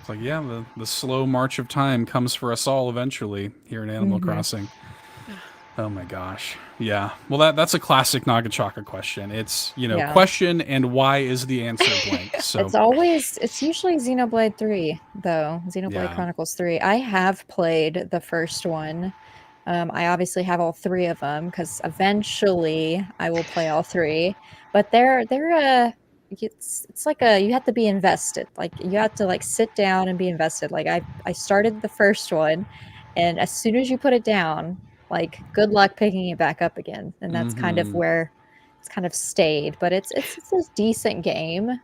It's like, yeah, the slow march of time comes for us all eventually here in Animal Crossing. Oh my gosh. Yeah. Well, that's a classic Nagachaka question. It's, Yeah. question and why is the answer blank? So, It's usually Xenoblade 3, though. Xenoblade yeah. Chronicles 3. I have played the first one. I obviously have all three of them because eventually I will play all three. But it's like you have to be invested. Like you have to like sit down and be invested. Like I started the first one, and as soon as you put it down, like good luck picking it back up again. And that's kind of where it's kind of stayed. But it's a decent game.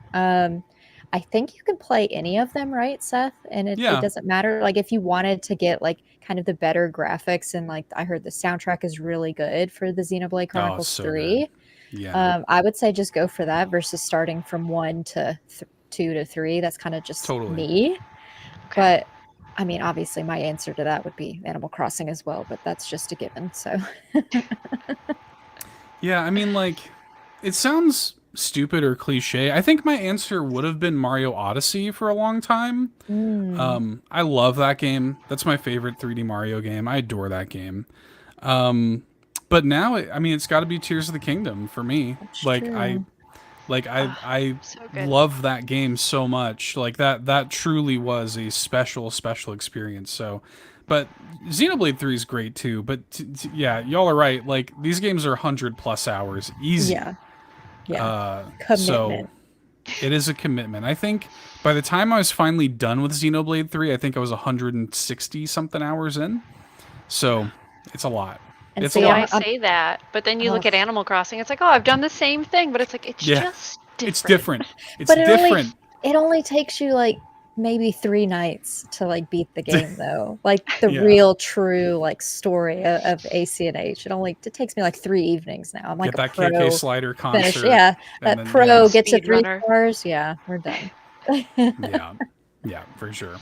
I think you can play any of them, right, Seth? And it Yeah. doesn't matter. Like if you wanted to get like kind of the better graphics and like I heard the soundtrack is really good for the Xenoblade Chronicles so 3. good. Yeah. I would say just go for that versus starting from 1 to 2 to 3. That's kind of just Totally. me. But I mean, obviously my answer to that would be Animal Crossing as well, but that's just a given. So Yeah, I mean, like, it sounds stupid or cliche. I think my answer would have been Mario Odyssey for a long time. I love that game. That's my favorite 3D Mario game. I adore that game. But now, I mean, it's got to be Tears of the Kingdom for me. that's Like true. I So good. love that game so much. Like that truly was a special experience. So, but Xenoblade 3 is great too. But yeah, y'all are right. Like these games are 100+ hours easy. Yeah. Yeah. So Commitment. it is a commitment. I think by the time I was finally done with Xenoblade 3, I think I was 160 something hours in. So it's a lot. And It's see, a I lot. say that, but then you look Oh. at Animal Crossing, it's like, oh, I've done the same thing, but it's like it's Yeah. just different. It's different. It's But different. it only takes you like maybe 3 nights to like beat the game though. Like the Yeah. real true like story of AC&H. It takes me like 3 evenings now. I'm like Get a that pro KK Slider concert. finish. Yeah. And That then, pro get to Speed 3 runner. stars. Yeah, we're done. yeah, for sure.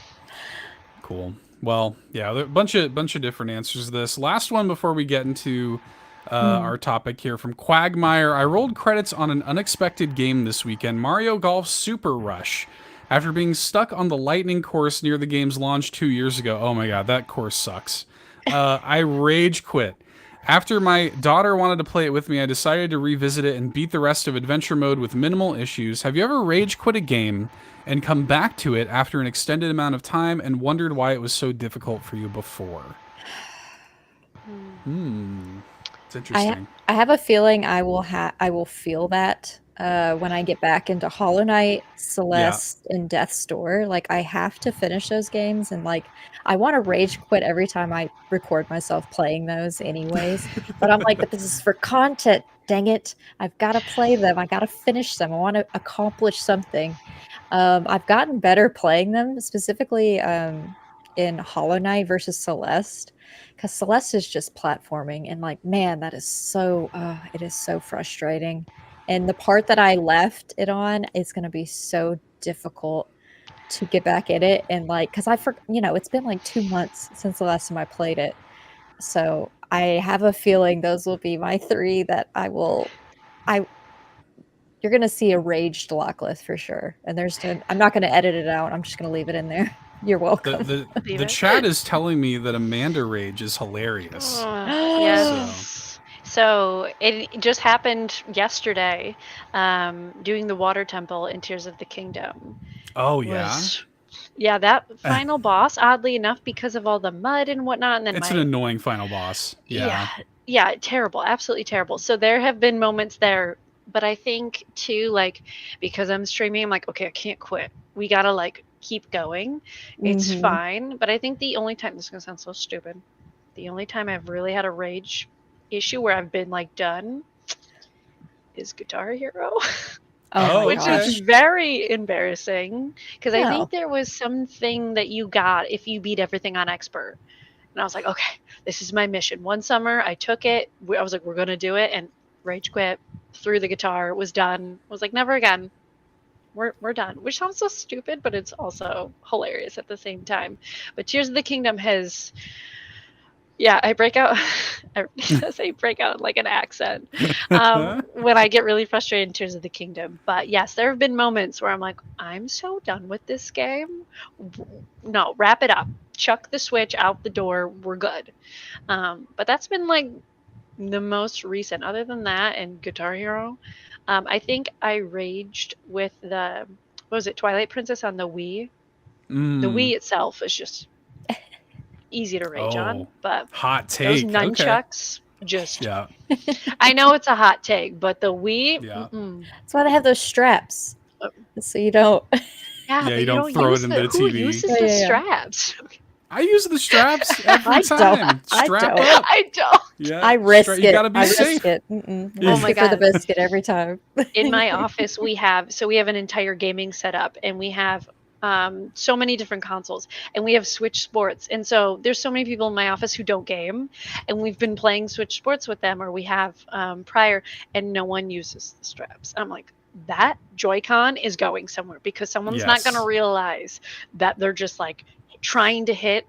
Cool. Well, yeah, there are a bunch of different answers to this. Last one before we get into our topic here from Quagmire. I rolled credits on an unexpected game this weekend, Mario Golf Super Rush. After being stuck on the lightning course near the game's launch 2 years ago. Oh my god, that course sucks. I rage quit. After my daughter wanted to play it with me, I decided to revisit it and beat the rest of adventure mode with minimal issues. Have you ever rage quit a game and come back to it after an extended amount of time and wondered why it was so difficult for you before? It's interesting. I have a feeling I will feel that when I get back into Hollow Knight, Celeste, and Death's Door. Like I have to finish those games, and like I want to rage quit every time I record myself playing those, anyways. But I'm like, but this is for content. Dang it! I've got to play them. I got to finish them. I want to accomplish something. I've gotten better playing them, specifically in Hollow Knight versus Celeste. Because Celeste is just platforming, and like, man, that is it is so frustrating. And the part that I left it on is going to be so difficult to get back in it. And like, because it's been like 2 months since the last time I played it. So I have a feeling those will be my 3 that you're going to see a raged lock list for sure. And I'm not going to edit it out. I'm just going to leave it in there. You're welcome. The chat is telling me that Amanda Rage is hilarious. Yes. So it just happened yesterday. Doing the water temple in Tears of the Kingdom. Oh yeah. Yeah, that final boss, oddly enough, because of all the mud and whatnot, and then it's an annoying final boss. Yeah, terrible, absolutely terrible. So there have been moments there, but I think too, like, because I'm streaming, I'm like, okay, I can't quit. We gotta like keep going. It's fine. But I think the only time, this is gonna sound so stupid, the only time I've really had a rage issue where I've been like done is Guitar Hero. Which is very embarrassing because I think there was something that you got if you beat everything on expert. And I was like, okay, this is my mission. One summer I took it. I was like, we're going to do it. And rage quit, threw the guitar, was done. I was like, never again. We're done. Which sounds so stupid, but it's also hilarious at the same time. But Tears of the Kingdom has... Yeah, I break out. I say break out like an accent when I get really frustrated in Tears of the Kingdom. But yes, there have been moments where I'm like, I'm so done with this game. No, wrap it up. Chuck the Switch out the door. We're good. But that's been like the most recent, other than that and Guitar Hero, I think I raged with the, what was it, Twilight Princess on the Wii. The Wii itself is just easy to rage on, Oh, but hot those take. Okay. nunchucks just, Yeah. I know it's a hot take, but the Wii, Yeah. That's why they have those straps, so you don't. yeah, but you don't throw it use into the who TV. uses Yeah, the yeah, yeah. straps? I use the straps every I time. don't. I Strap don't. up. I don't. Yeah. I risk it. You gotta be I safe. risk it. Mm-mm. Yeah. Risk Oh my it for the God. biscuit every time. In my office, we have an entire gaming setup, and we have so many different consoles, and we have Switch Sports, and so there's so many people in my office who don't game, and we've been playing Switch Sports with them, or we have prior, and no one uses the straps. I'm like, that Joy-Con is going somewhere, because someone's not going to Yes. realize that they're just like trying to hit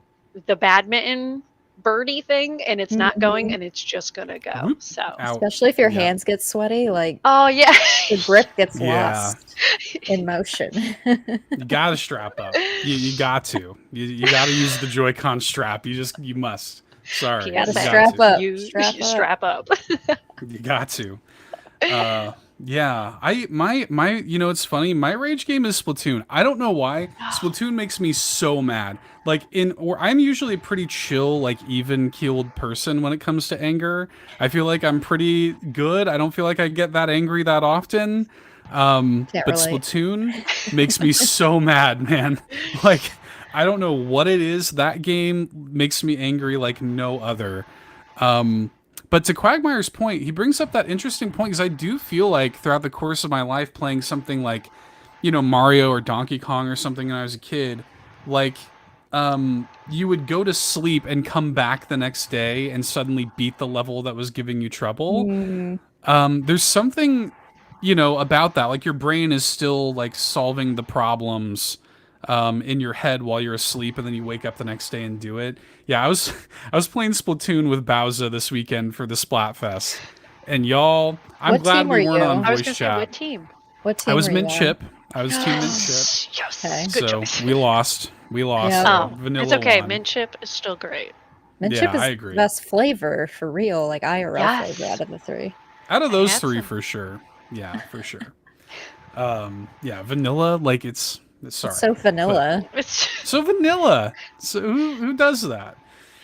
the badminton birdie thing, and it's not going, and it's just gonna go. Whoop. So Ow. Especially if your Yeah. hands get sweaty, like oh yeah. the grip gets Yeah. lost in motion. You gotta strap up. You got to. You gotta use the Joy-Con strap. You must. Sorry. You gotta got strap to. up. You Strap up. strap up. You got to. Yeah. It's funny. My rage game is Splatoon. I don't know why. Splatoon makes me so mad. Like I'm usually a pretty chill, like even-keeled person when it comes to anger. I feel like I'm pretty good. I don't feel like I get that angry that often. Can't But relate. Splatoon makes me so mad, man. Like, I don't know what it is. That game makes me angry like no other. But to Quagmire's point, he brings up that interesting point, because I do feel like throughout the course of my life playing something like, Mario or Donkey Kong or something when I was a kid, like, you would go to sleep and come back the next day and suddenly beat the level that was giving you trouble. There's something, about that. Like, your brain is still like solving the problems in your head while you're asleep, and then you wake up the next day and do it. Yeah, I was playing Splatoon with Bowsah this weekend for the Splatfest, and y'all, I'm What glad team we were weren't you? on I was voice gonna say, chat. what team? What team I was were you Mint on? Chip. I was Team Mint Chip. Yes. Okay. Good So choice. we lost. Yeah. Vanilla It's okay. won. Mint chip is still great. Mint Yeah, chip is I the agree. best flavor for real, like IRL Yes. flavor out of the three. Out of I those had three, some. for sure. Yeah, for sure. Yeah, vanilla, like it's sorry. It's so vanilla. It's So vanilla. So who does that?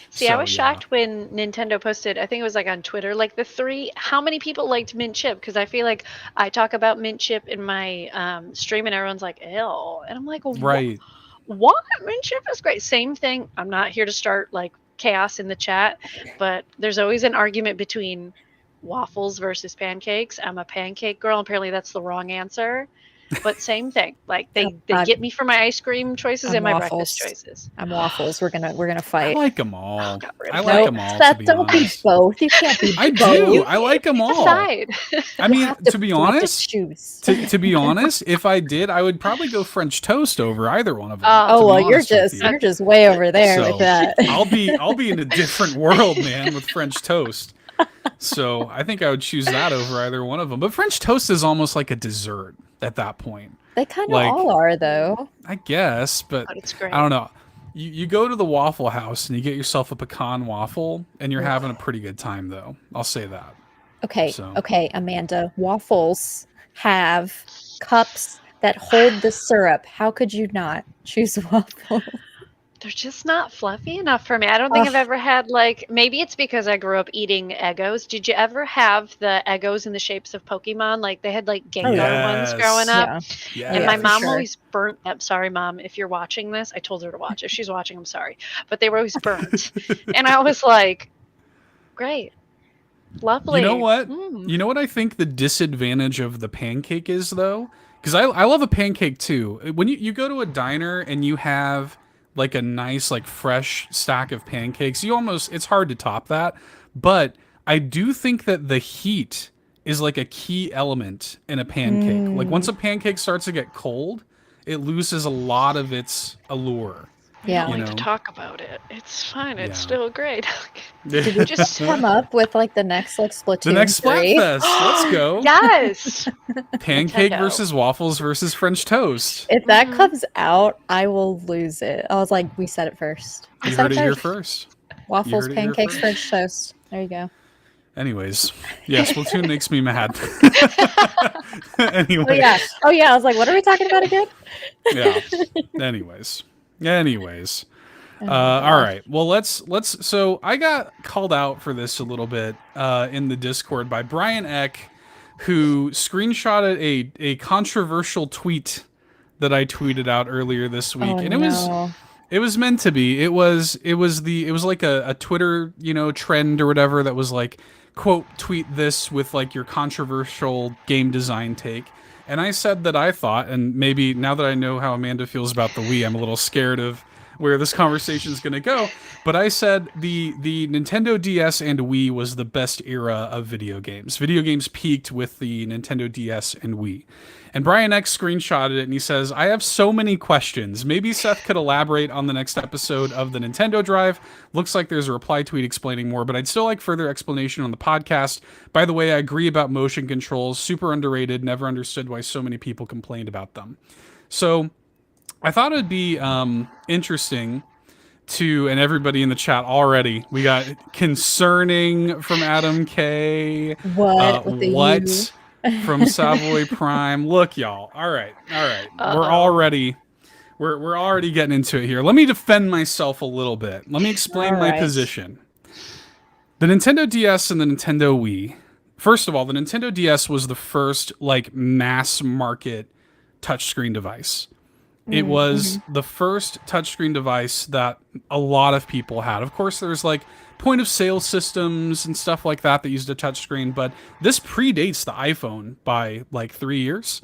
See, I So, was yeah. shocked when Nintendo posted, I think it was like on Twitter, like the three, how many people liked Mint Chip? Because I feel like I talk about Mint Chip in my stream and everyone's like, ew. And I'm like, Right. what? Mint Chip is great. Same thing. I'm not here to start like chaos in the chat, but there's always an argument between waffles versus pancakes. I'm a pancake girl. Apparently that's the wrong answer. But same thing. Like they get me for my ice cream choices I'm and my waffles. breakfast choices. I'm waffles. We're gonna I fight. like them all. got rid I of like Nope. them all, to That be don't be honest. both. You can't be I both. do. I like them all. Decide. I mean, have to be you have honest, to choose. to be honest, if I did, I would probably go French toast over either one of them. Oh, to Oh be well, you're honest with just you. you're just way over there So, with that. I'll be in a different world, man, with French toast. So I think I would choose that over either one of them. But French toast is almost like a dessert at that point. They kind of like- all are though. I guess, but But it's great. I don't know. You go to the Waffle House and you get yourself a pecan waffle, and you're having a pretty good time, though. I'll say that. Okay, So- okay, Amanda. Waffles have cups that hold the syrup. How could you not choose waffle? They're just not fluffy enough for me. I don't think I've Ugh. ever had like, maybe it's because I grew up eating Eggos. Did you ever have the Eggos in the shapes of Pokemon? Like they had like Gengar ones Yes. growing up. Yeah. Yeah. And Yeah, my for mom sure. always burnt them. Sorry, Mom, if you're watching this. I told her to watch. If she's watching, I'm sorry. But they were always burnt. And I was like, great. Lovely. You know what? Mm. You know what I think the disadvantage of the pancake is, though? Because I love a pancake, too. When you go to a diner and you have like a nice, like fresh stack of pancakes, it's hard to top that. But I do think that the heat is like a key element in a pancake. Like once a pancake starts to get cold, it loses a lot of its allure. Yeah. I don't You like to know? talk about it. It's fine. It's Yeah. still great. Did we Just come up with like the next like Splatoon The next 3? Splatfest. Let's go. yes. Pancake Nintendo. versus waffles versus French toast. If that Mhm. comes out, I will lose it. I was like, we said it first. We You said heard it here first. first. Waffles, heard it here pancakes, first. French toast. There you go. Anyways, yes, Splatoon makes me mad. Anyway. Oh yeah. I was like, what are we talking about again? Yeah. Anyways. Oh, All right. Well, let's. So I got called out for this a little bit in the Discord by Brian Eck, who screenshotted a controversial tweet that I tweeted out earlier this week, and it was meant to be. It was like a Twitter, trend or whatever that was like, quote, tweet this with like your controversial game design take. And I said that I thought, and maybe now that I know how Amanda feels about the Wii, I'm a little scared of where this conversation is going to go. But I said the Nintendo DS and Wii was the best era of video games. Video games peaked with the Nintendo DS and Wii. And Brian X screenshotted it and he says, I have so many questions. Maybe Seth could elaborate on the next episode of the Nintendo Drive. Looks like there's a reply tweet explaining more, but I'd still like further explanation on the podcast. By the way, I agree about motion controls. Super underrated. Never understood why so many people complained about them. So I thought it'd be interesting to, and everybody in the chat already, we got concerning from Adam K. What? What? From Savoy Prime. Look, y'all. All right. We're already getting into it here. Let me defend myself a little bit. Let me explain my position. The Nintendo DS and the Nintendo Wii. First of all, the Nintendo DS was the first like mass market touchscreen device. It was the first touchscreen device that a lot of people had. Of course, there's like point of sale systems and stuff like that used a touchscreen, but this predates the iPhone by like 3 years.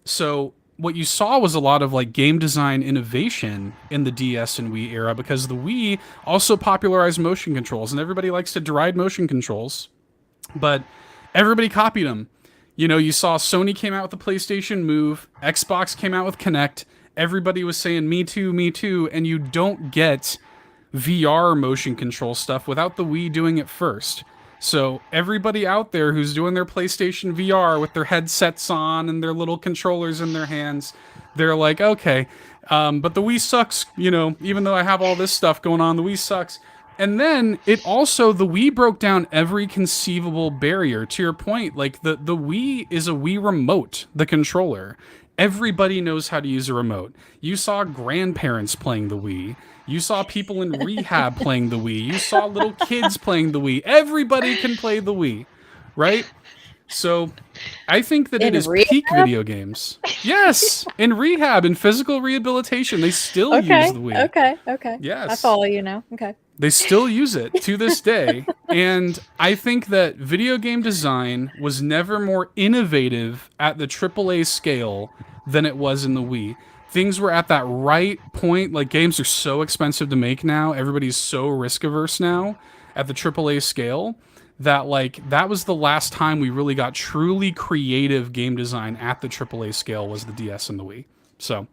So what you saw was a lot of like game design innovation in the DS and Wii era, because the Wii also popularized motion controls, and everybody likes to deride motion controls, but everybody copied them. You saw Sony came out with the PlayStation Move, Xbox came out with Kinect, everybody was saying me too, and you don't get VR motion control stuff without the Wii doing it first. So everybody out there who's doing their PlayStation VR with their headsets on and their little controllers in their hands, they're like, okay, but the Wii sucks, even though I have all this stuff going on, the Wii sucks. And then the Wii broke down every conceivable barrier. To your point, like the Wii is a Wii remote, the controller. Everybody knows how to use a remote. You saw grandparents playing the Wii. You saw people in rehab playing the Wii. You saw little kids playing the Wii. Everybody can play the Wii, right? So I think that it is peak video games. Yes, in rehab, in physical rehabilitation, they still use the Wii. Okay. Yes. I follow you now. Okay. They still use it to this day. And I think that video game design was never more innovative at the AAA scale than it was in the Wii. Things were at that right point. Like, games are so expensive to make now. Everybody's so risk averse now at the AAA scale that, like, that was the last time we really got truly creative game design at the AAA scale, was the DS and the Wii. So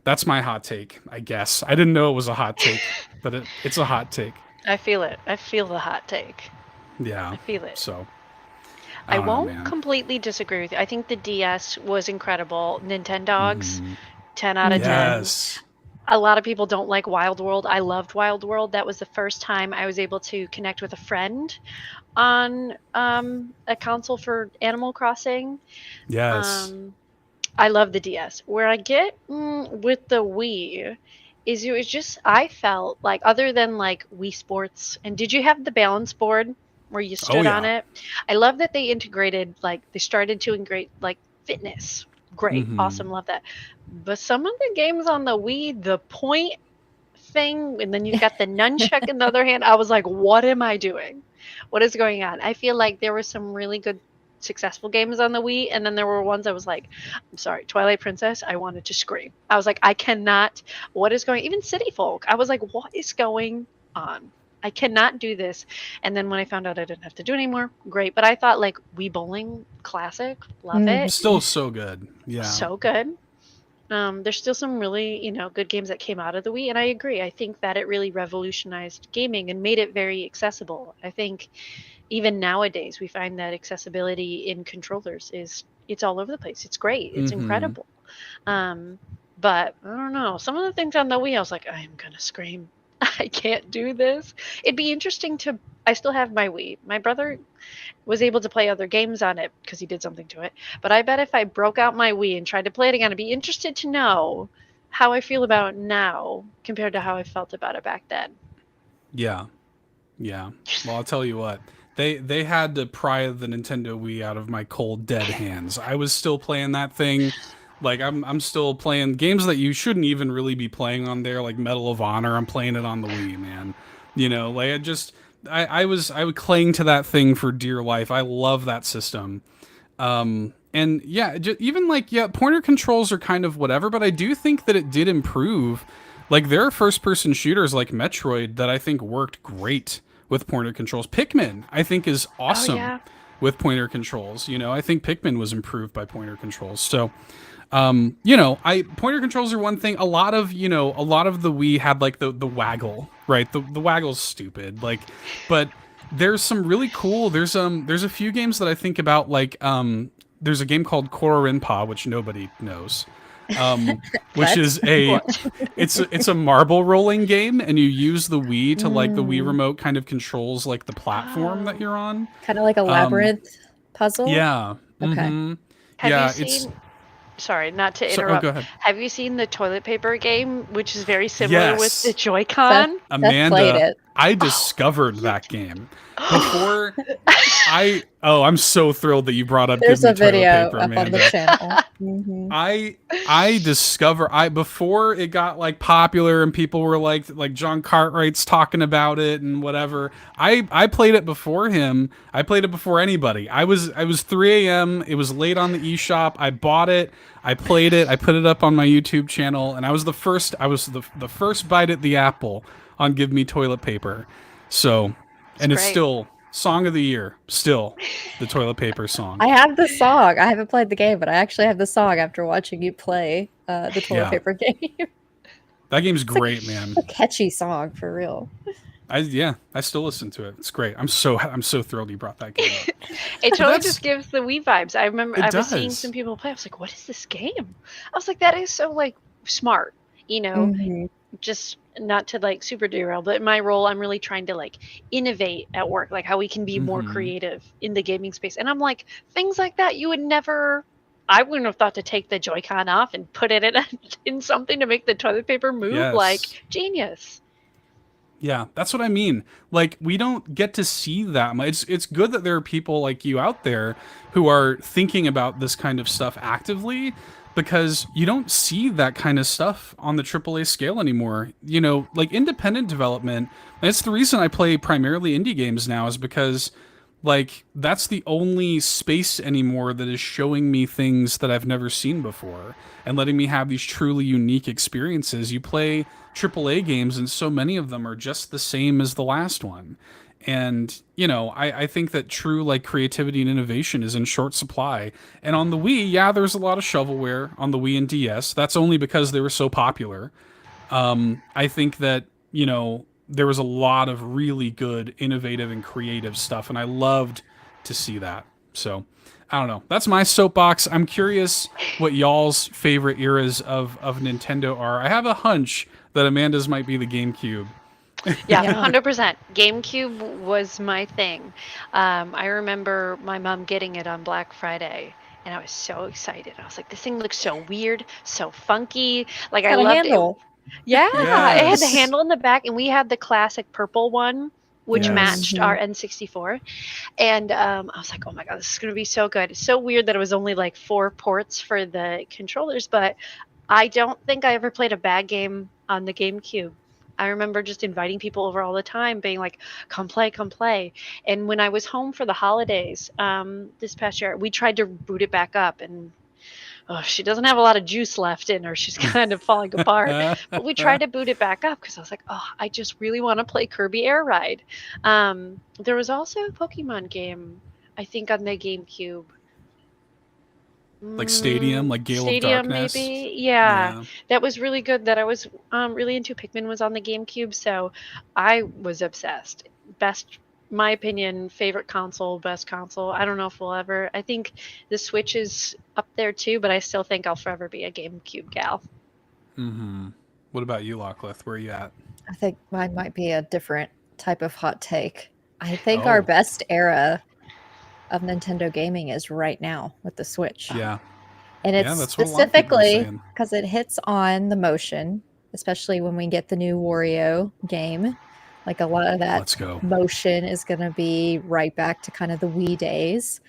that's my hot take, I guess. I didn't know it was a hot take, but it's a hot take. I feel it. I feel the hot take. Yeah. I feel it. So I won't completely disagree with you. I think the DS was incredible. Nintendogs, 10 out of 10. Yes. A lot of people don't like Wild World. I loved Wild World. That was the first time I was able to connect with a friend on a console for Animal Crossing. Yes. I love the DS. Where I get with the Wii is it was just, I felt like, other than like Wii Sports, and did you have the balance board where you stood on it? I love that they integrated, like they started to integrate like fitness. Great. Awesome. Love that. But some of the games on the Wii, the point thing, and then you got the nunchuck in the other hand, I was like, what am I doing? What is going on? I feel like there were some really good successful games on the Wii, and then there were ones I was like, I'm sorry, Twilight Princess, I wanted to scream. I was like, I cannot, what is going, even City Folk, I was like, what is going on? I cannot do this. And then when I found out I didn't have to do it anymore, great. But I thought like Wii Bowling, classic, love it. Still so good. Yeah. So good. There's still some really, good games that came out of the Wii, and I agree. I think that it really revolutionized gaming and made it very accessible. I think even nowadays we find that accessibility in controllers it's all over the place. It's great. It's incredible. But I don't know. Some of the things on the Wii, I was like, I am gonna scream. I can't do this. It'd be interesting to. I still have my Wii. My brother was able to play other games on it because he did something to it. But I bet if I broke out my Wii and tried to play it again, I'd be interested to know how I feel about it now compared to how I felt about it back then. Yeah. Yeah. Well, I'll tell you what. They had to pry the Nintendo Wii out of my cold dead hands. I was still playing that thing. Like I'm still playing games that you shouldn't even really be playing on there, like Medal of Honor. I'm playing it on the Wii, man. You know, like I would cling to that thing for dear life. I love that system. And yeah, even like, yeah, pointer controls are kind of whatever, but I do think that it did improve. Like there are first person shooters like Metroid that I think worked great with pointer controls. Pikmin, I think, is Oh awesome yeah. with pointer controls. You know, I think Pikmin was improved by pointer controls. So, you know, I pointer controls are one thing. A lot of the Wii had like the waggle, right? The waggle's stupid. Like, but there's some really cool. There's a few games that I think about, like there's a game called Kororinpa, which nobody knows. Which is a it's a marble rolling game, and you use the Wii to, like, the Wii remote kind of controls like the platform that Oh. you're on. Kind of like a labyrinth puzzle. Yeah. Okay. Have Yeah, you seen? Sorry, not to so, oh, interrupt. go ahead. Have you seen the toilet paper game, which is very similar with Yes. the Joy-Con? Seth played Amanda, it. I discovered that game before I'm so thrilled that you brought up There's Give Me a Toilet video Paper, up on the Amanda. channel. Mhm. I before it got like popular and people were like John Cartwright's talking about it and whatever. I played it before him. I played it before anybody. I was 3 a.m. It was late on the eShop. I bought it. I played it. I put it up on my YouTube channel, and I was the first. I was the first bite at the apple on Give Me Toilet Paper. So, and it's great. still song of the year. Still the toilet paper song. I have the song. I haven't played the game, but I actually have the song after watching you play the toilet Yeah. paper game. That game's great, man. A catchy song for real. I still listen to it. It's great. I'm so thrilled you brought that game up. It totally that's- just gives the Wii vibes. I remember It I was seeing does. some people play. I was like, "What is this game?" I was like, "That is so like smart." You know, Mhm. just not to like super derail, but in my role, I'm really trying to like innovate at work, like how we can be more Mhm. creative in the gaming space. And I'm like, things like that you would never. I wouldn't have thought to take the Joy-Con off and put it in something to make the toilet paper move. Yes. Like genius. Yeah, that's what I mean. Like, we don't get to see that much. It's good that there are people like you out there who are thinking about this kind of stuff actively, because you don't see that kind of stuff on the AAA scale anymore. You know, like independent development. And it's the reason I play primarily indie games now, is because like that's the only space anymore that is showing me things that I've never seen before and letting me have these truly unique experiences. You play AAA games and so many of them are just the same as the last one. And, you know, I think that true like creativity and innovation is in short supply. And on the Wii, yeah, there's a lot of shovelware on the Wii and DS. That's only because they were so popular. I think that, you know, there was a lot of really good, innovative, and creative stuff, and I loved to see that. So, I don't know. That's my soapbox. I'm curious what y'all's favorite eras of Nintendo are. I have a hunch that Amanda's might be the GameCube. Yeah, Yeah. 100%. GameCube was my thing. I remember my mom getting it on Black Friday, and I was so excited. I was like, this thing looks so weird, so funky. Like, I Got a loved handle. it. Yeah, it had the Yes. handle in the back, and we had the classic purple one, which Yes. matched our N64. And I was like, oh my God, this is going to be so good. It's so weird that it was only like 4 ports for the controllers, but I don't think I ever played a bad game on the GameCube. I remember just inviting people over all the time, being like, come play, come play. And when I was home for the holidays this past year, we tried to boot it back up, and she doesn't have a lot of juice left in her. She's kind of falling apart. But we tried to boot it back up because I was like, I just really want to play Kirby Air Ride. There was also a Pokemon game, I think, on the GameCube. Like Stadium, like Gale of Stadium, Darkness. maybe. Yeah, that was really good. That I was really into. Pikmin was on the GameCube, so I was obsessed. Best, my opinion, favorite console, best console. I don't know if we'll ever. I think the Switch is up there too, but I still think I'll forever be a GameCube gal. Mm-hmm. What about you, Lockleth? Where are you at? I think mine might be a different type of hot take. I think our Oh, best era of Nintendo gaming is right now with the Switch. yeah. And it's Yeah, that's what a lot of people are specifically saying. because it hits on the motion, especially when we get the new Wario game. Like a lot of that Let's go. motion is going to be right back to kind of the Wii days.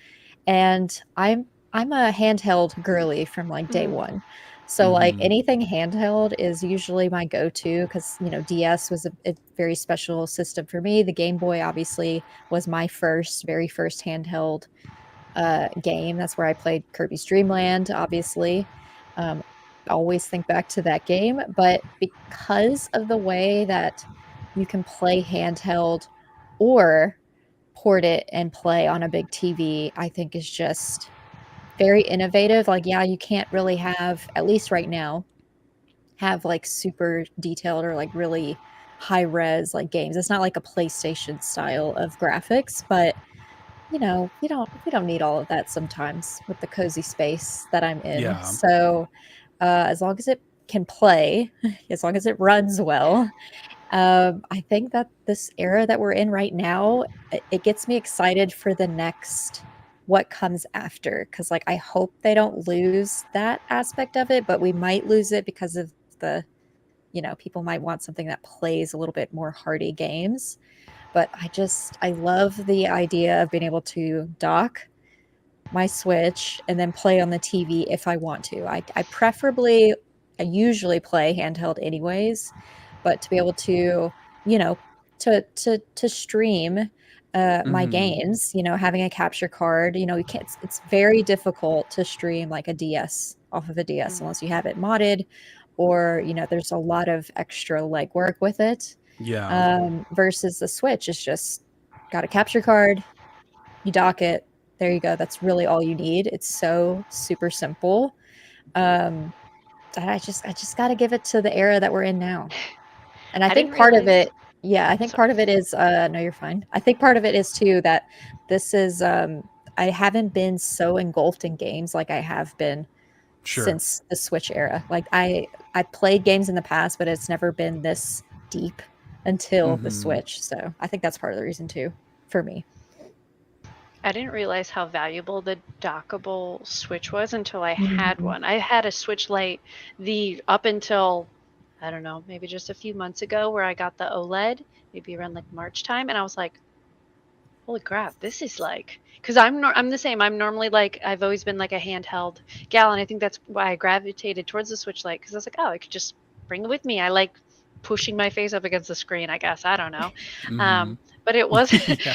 And I'm a handheld girly from like day one. So like Mhm. anything handheld is usually my go-to because DS was a very special system for me. The Game Boy obviously was my very first handheld game. That's where I played Kirby's Dream Land, obviously. Always think back to that game. But because of the way that you can play handheld or port it and play on a big TV, I think is just very innovative. Like, yeah, you can't really have, at least right now, have like super detailed or like really high res like games. It's not like a PlayStation style of graphics, but we don't need all of that sometimes with the cozy space that I'm in. Yeah. So, as long as it can play, as long as it runs well, I think that this era that we're in right now, it gets me excited for the next what comes after. Because like I hope they don't lose that aspect of it, but we might lose it because of the people might want something that plays a little bit more hardy games. But I love the idea of being able to dock my Switch and then play on the TV if I want to. I usually play handheld anyways, but to be able to, you know, to stream my Mhm. games, having a capture card, you can't. It's very difficult to stream like a DS off of a DS unless you have it modded, or there's a lot of extra legwork with it. Yeah. Versus the Switch, it's just got a capture card, you dock it, there you go. That's really all you need. It's so super simple. Um, and I just got to give it to the era that we're in now. And I I didn't think part of realize. it, yeah, I think Sorry. part of it is, no, you're fine. I think part of it is too that this is, I haven't been so engulfed in games like I have been Sure. since the Switch era. Like I played games in the past, but it's never been this deep until the Mhm. Switch. So I think that's part of the reason too, for me. I didn't realize how valuable the dockable Switch was until I had Mhm. one. I had a Switch Lite the up until I don't know, maybe just a few months ago where I got the OLED, maybe around like March time, and I was like, holy crap, this is like because I'm the same. I'm normally like I've always been like a handheld gal, and I think that's why I gravitated towards the Switch Lite because I was like, oh, I could just bring it with me. I like pushing my face up against the screen. I guess I don't know, Mhm. but it wasn't. Yeah.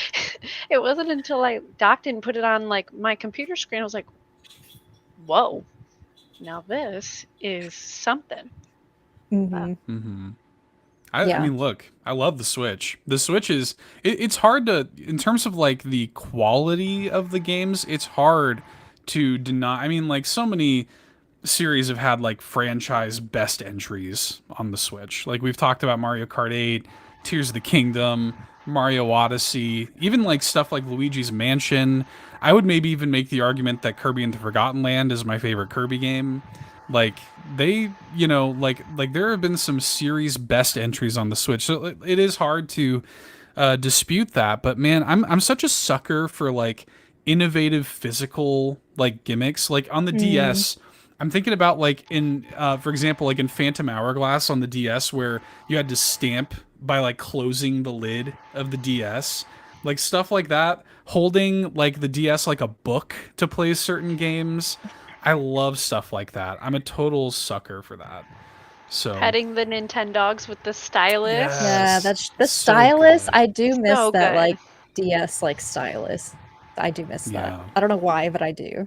It wasn't until I docked it and put it on like my computer screen. I was like, whoa, now this is something. Mhm. Mhm. I Yeah. mean, look, I love the Switch. The Switch is it's hard to in terms of like the quality of the games, it's hard to deny. I mean, like so many series have had like franchise best entries on the Switch. Like we've talked about Mario Kart 8, Tears of the Kingdom, Mario Odyssey, even like stuff like Luigi's Mansion. I would maybe even make the argument that Kirby and the Forgotten Land is my favorite Kirby game. Like they, like there have been some series best entries on the Switch. So it is hard to dispute that, but man, I'm such a sucker for like innovative physical like gimmicks. Like on the Mm. DS, I'm thinking about like in for example, like in Phantom Hourglass on the DS where you had to stamp by like closing the lid of the DS. Like stuff like that, holding like the DS like a book to play certain games. I love stuff like that. I'm a total sucker for that. So, Petting the Nintendogs with the stylus. Yeah, yes, that's the so stylus. good. I do miss So that good. like DS like stylus. I do miss that. Yeah. I don't know why, but I do.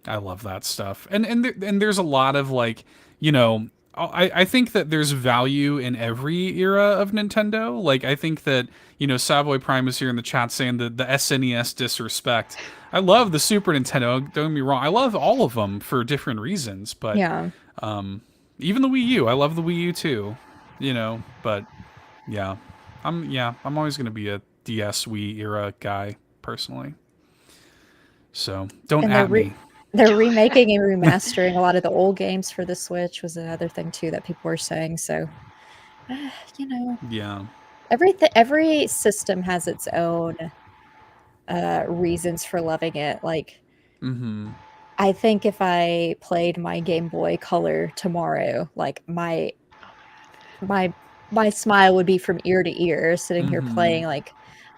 I love that stuff, and there's a lot of like, I think that there's value in every era of Nintendo. Like I think that Savoy Prime is here in the chat saying that the SNES disrespect. I love the Super Nintendo. Don't get me wrong. I love all of them for different reasons, but Yeah. even the Wii U, I love the Wii U too. But yeah, I'm always gonna be a DS Wii era guy personally. So don't And at me. they're remaking and remastering a lot of the old games for the Switch was another thing too that people were saying. So You know, Yeah. every system has its own reasons for loving it. Like, Mm-hmm. I think if I played my Game Boy Color tomorrow, like my my smile would be from ear to ear sitting here Mm-hmm. playing like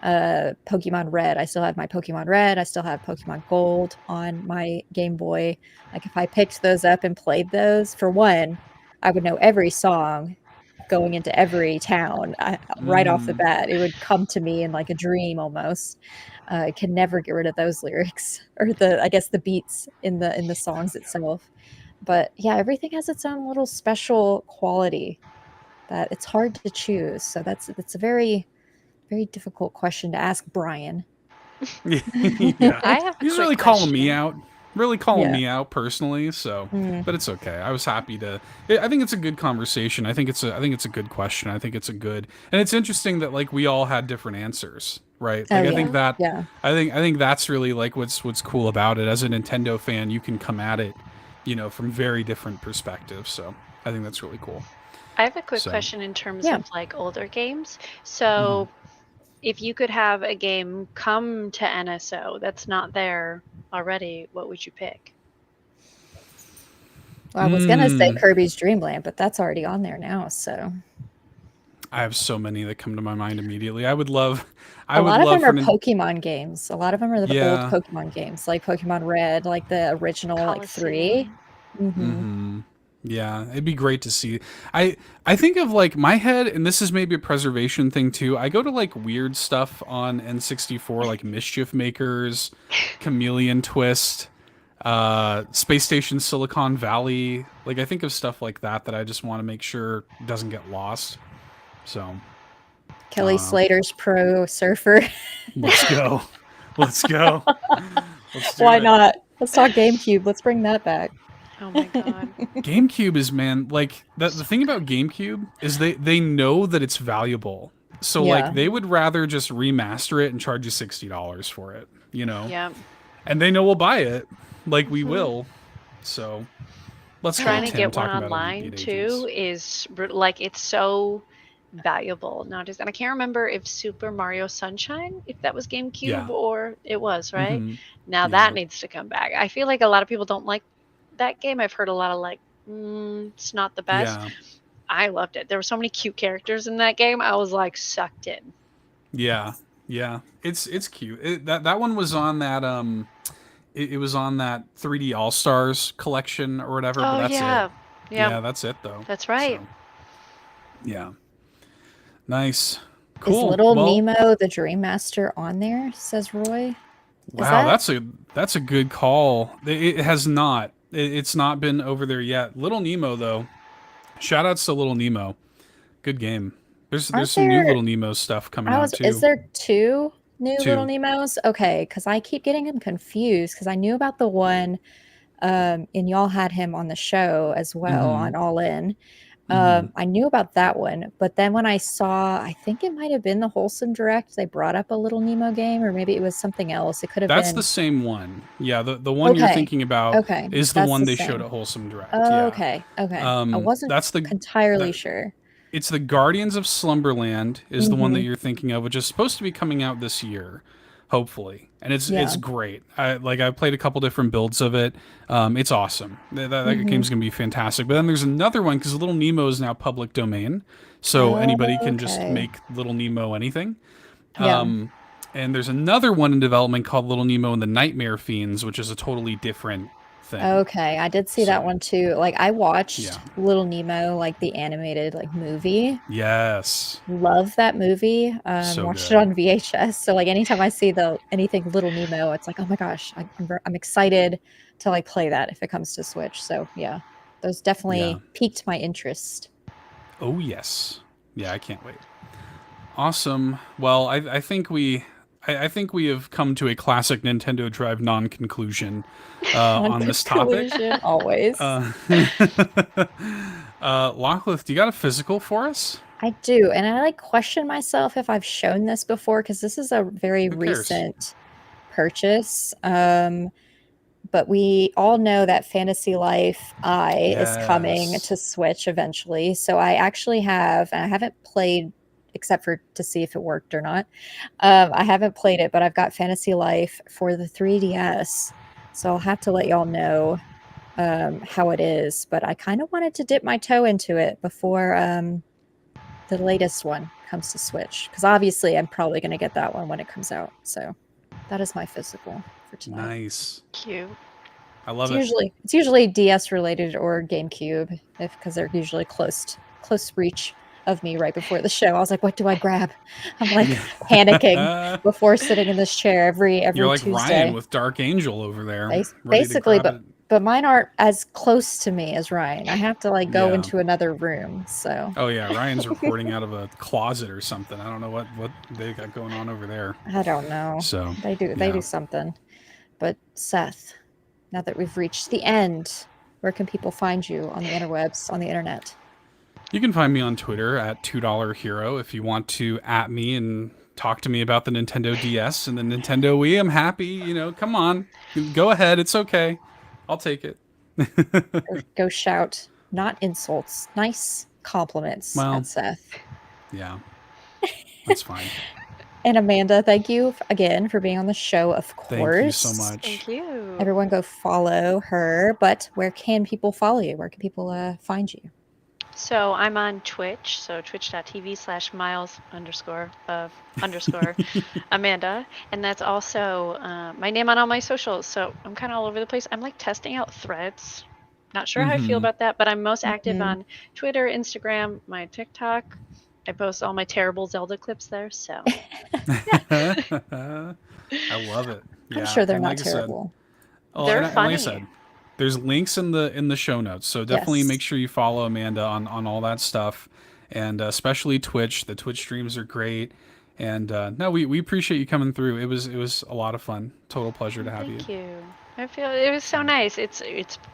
Pokemon Red. I still have my Pokemon Red. I still have Pokemon Gold on my Game Boy. Like if I picked those up and played those, for one, I would know every song going into every town right off the Mm-hmm. bat. It would come to me in like a dream almost. I can never get rid of those lyrics or I guess the beats in the songs itself. But yeah, everything has its own little special quality that it's hard to choose. So that's a very, very difficult question to ask Brian. Yeah. I have a He's quick really calling me question. out. Really calling Yeah. me out personally, so Mm. but it's okay. I was happy to I think it's a good conversation. I think it's a good question. I think it's a good and it's interesting that like we all had different answers, right? Oh Like I yeah. think that Yeah. I think that's really like what's cool about it. As a Nintendo fan, you can come at it, you know, from very different perspectives. So I think that's really cool. I have a quick So, question in terms Yeah. of like older games. mhm. So, if you could have a game come to NSO that's not there already, what would you pick? Well, I was gonna say Mm. Kirby's Dream Land, but that's already on there now. So I have so many that come to my mind immediately. I a would lot of love them for are Pokemon games. A lot of them are the old Yeah. Pokemon games, like Pokemon Red, like the original, like three. Coliseum. Mm-hmm. Mm-hmm. Yeah, it'd be great to see. I I think of like my head, and this is maybe a preservation thing too. I go to like weird stuff on N64, like Mischief Makers, Chameleon Twist, Space Station Silicon Valley. Like I think of stuff like that that I just want to make sure doesn't get lost. So I Kelly don't know. Slater's Pro Surfer. Let's go. Let's go. Let's do Why it. not? Let's talk GameCube. Let's bring that back. Oh my God. GameCube is man, like the So thing good. about GameCube is they know that it's valuable. So like Yeah. they Mhm. would rather just remaster it and charge you $60 for it, you know? Yeah. And they know we'll buy it, like we Mhm. will. So let's go, Trying to Tim, get one talking about Elite online Beat too Agents. is like it's so valuable nowadays. And I can't remember if Super Mario Sunshine, if that was GameCube Yeah. or it was, right? Mm-hmm. Now that Yeah. needs to come back. I feel like a lot of people don't like that game. I've heard a lot of like, it's not the best. Yeah. I loved it. There were so many cute characters in that game. I was like sucked in. Yeah. Yeah. It's cute. That one was on that it was on that 3D All Stars collection or whatever, but Oh that's it. yeah. Yeah, Yeah, that's it though. that's right. So yeah. Nice. Is Cool. Little Well, Nemo the Dream Master on there? Says Roy. Is wow, that that's a good call. It has not. It's not been over there yet. Little Nemo though. Shout outs to Little Nemo. Good game. There's aren't some new there Little Nemo stuff coming out is too. there two new Little Two. Nemos? Okay, because I keep getting them confused because I knew about the one and y'all had him on the show as well Mm-hmm. on All In. Mm-hmm. I knew about that one, but then when I saw, I think it might have been the Wholesome Direct, they brought up a Little Nemo game, or maybe it was something else. It could have That's the been same one. Yeah, the one you're okay. thinking about Okay, is the that's one the they showed same. at Wholesome Direct. Yeah. Okay, okay. I wasn't That's the entirely that sure. it's the Guardians of Slumberland is the one that Hmm. you're thinking of, which is supposed to be coming out this year, hopefully. And it's Yeah. great. I played a couple different builds of it. It's awesome. That Hmm. game's gonna be fantastic. But then there's another one because Little Nemo is now public domain, so Oh, anybody can just okay. make Little Nemo anything. Yeah. And there's another one in development called Little Nemo and the Nightmare Fiends, which is a totally different thing. Okay, I did see that So one too. Like I watched yeah, Little Nemo, like the animated like movie. yes, Love that movie. so Watched it good. on VHS. So like anytime I see the anything Little Nemo, it's like, oh my gosh, I'm excited to like play that if it comes to Switch. So yeah, those Yeah. definitely piqued my interest. Oh yes. Yeah, I can't wait. Awesome. Well, I think we have come to a classic Nintendo Drive non-conclusion On on this topic. conclusion, always. Uh, Lachlan, do you got a physical for us? I do, and I like question myself if I've shown this before because this is a very Who cares? recent purchase. But we all know that Fantasy Life is coming Yes. to Switch eventually. So I actually have, and I haven't played except for to see if it worked or not. I haven't played it, but I've got Fantasy Life for the 3DS. So I'll have to let y'all know how it is. But I kind of wanted to dip my toe into it before the latest one comes to Switch. Because obviously I'm probably going to get that one when it comes out. So that is my physical for tonight. Nice. Cute. I love it. It's usually DS related or GameCube, because they're usually close reach of me right before the show. I was like, what do I grab? I'm like panicking before sitting in this chair every You're like Tuesday. Ryan with Dark Angel over there. Basically, but mine aren't as close to me as Ryan. I have to like go into another room. So. Oh yeah, Ryan's recording out of a closet or something. I don't know what they got going on over there. I don't know. So they do something. But Seth, now that we've reached the end, where can people find you on the interwebs, on the internet? You can find me on Twitter at $2Hero if you want to at me and talk to me about the Nintendo DS and the Nintendo Wii. I'm happy. You know, come on, go ahead. It's okay. I'll take it. Go shout, not insults, nice compliments at Seth. Yeah, that's fine. And Amanda, thank you again for being on the show, of course. Thank you so much. Thank you. Everyone go follow her. But where can people follow you? Where can people find you? So I'm on Twitch, so twitch.tv/miles_Amanda. And that's also my name on all my socials. So I'm kind of all over the place. I'm like testing out Threads. Not sure how I feel about that, but I'm most active on Twitter, Instagram, my TikTok. I post all my terrible Zelda clips there, so. I love it. I'm sure they're not terrible. They're funny. Like I said, there's links in the show notes, so definitely make sure you follow Amanda on all that stuff, and especially Twitch. The Twitch streams are great, and no, we appreciate you coming through. It was a lot of fun. Total pleasure to have you. Thank you. I feel it was so nice. It's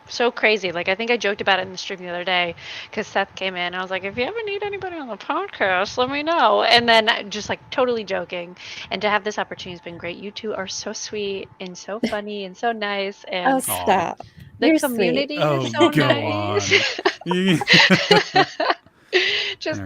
so crazy. Like I think I joked about it in the stream the other day because Seth came in. I was like, if you ever need anybody on the podcast, let me know. And then just like totally joking. And to have this opportunity has been great. You two are so sweet and so funny and so nice. And stop. The community is so nice. Just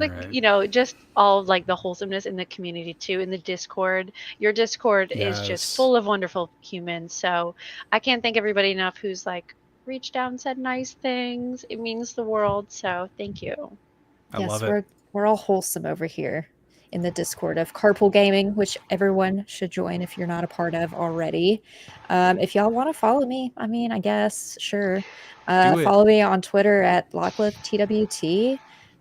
just all like the wholesomeness in the community too, in the Discord. Your Discord is just full of wonderful humans. So I can't thank everybody enough who's like reached out and said nice things. It means the world. So thank you. I love it. We're all wholesome over here in the Discord of Carpool Gaming, which everyone should join if you're not a part of already. If y'all want to follow me, I mean, I guess, sure. Follow me on Twitter at LockliftTWT.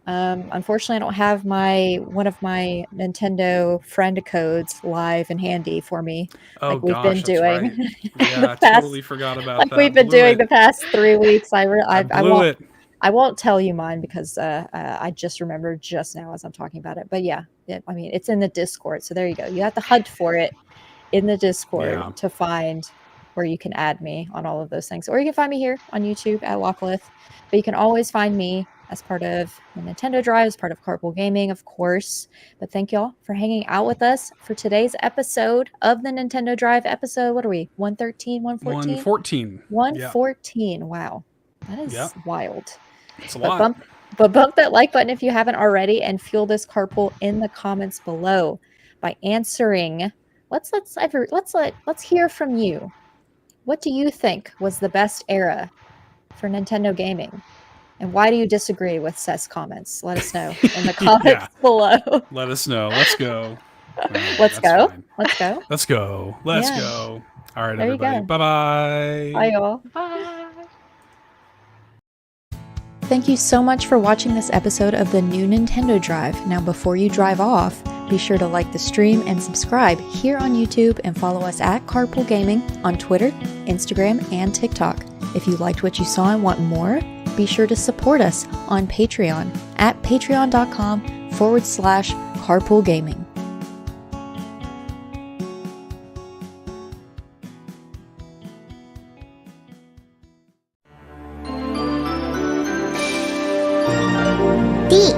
Unfortunately, I don't have one of my Nintendo friend codes live and handy for me. Like we've been doing. Right. Yeah, I totally forgot about that. We've been doing the past 3 weeks. I blew it. I won't tell you mine because I just remembered just now as I'm talking about it. But yeah, I mean, it's in the Discord. So there you go. You have to hunt for it in the Discord to find where you can add me on all of those things. Or you can find me here on YouTube at Locklith. But you can always find me as part of the Nintendo Drive, as part of Carpool Gaming, of course. But thank y'all for hanging out with us for today's episode of the Nintendo Drive episode. What are we? 113, 114? 114. 114. Yeah. Wow. That is wild. It's a lot. Bump that like button if you haven't already, and fuel this carpool in the comments below by answering. Let's hear from you. What do you think was the best era for Nintendo gaming? And why do you disagree with Seth's comments? Let us know in the comments below. Let us know. Let's go. Let's go. Fine. Let's go. Let's go. Let's go. All right, there everybody. Bye-bye. Bye, y'all. Bye. Thank you so much for watching this episode of the new Nintendo Drive. Now, before you drive off, be sure to like the stream and subscribe here on YouTube and follow us at Carpool Gaming on Twitter, Instagram, and TikTok. If you liked what you saw and want more, be sure to support us on Patreon at patreon.com/Carpool Gaming. Beak.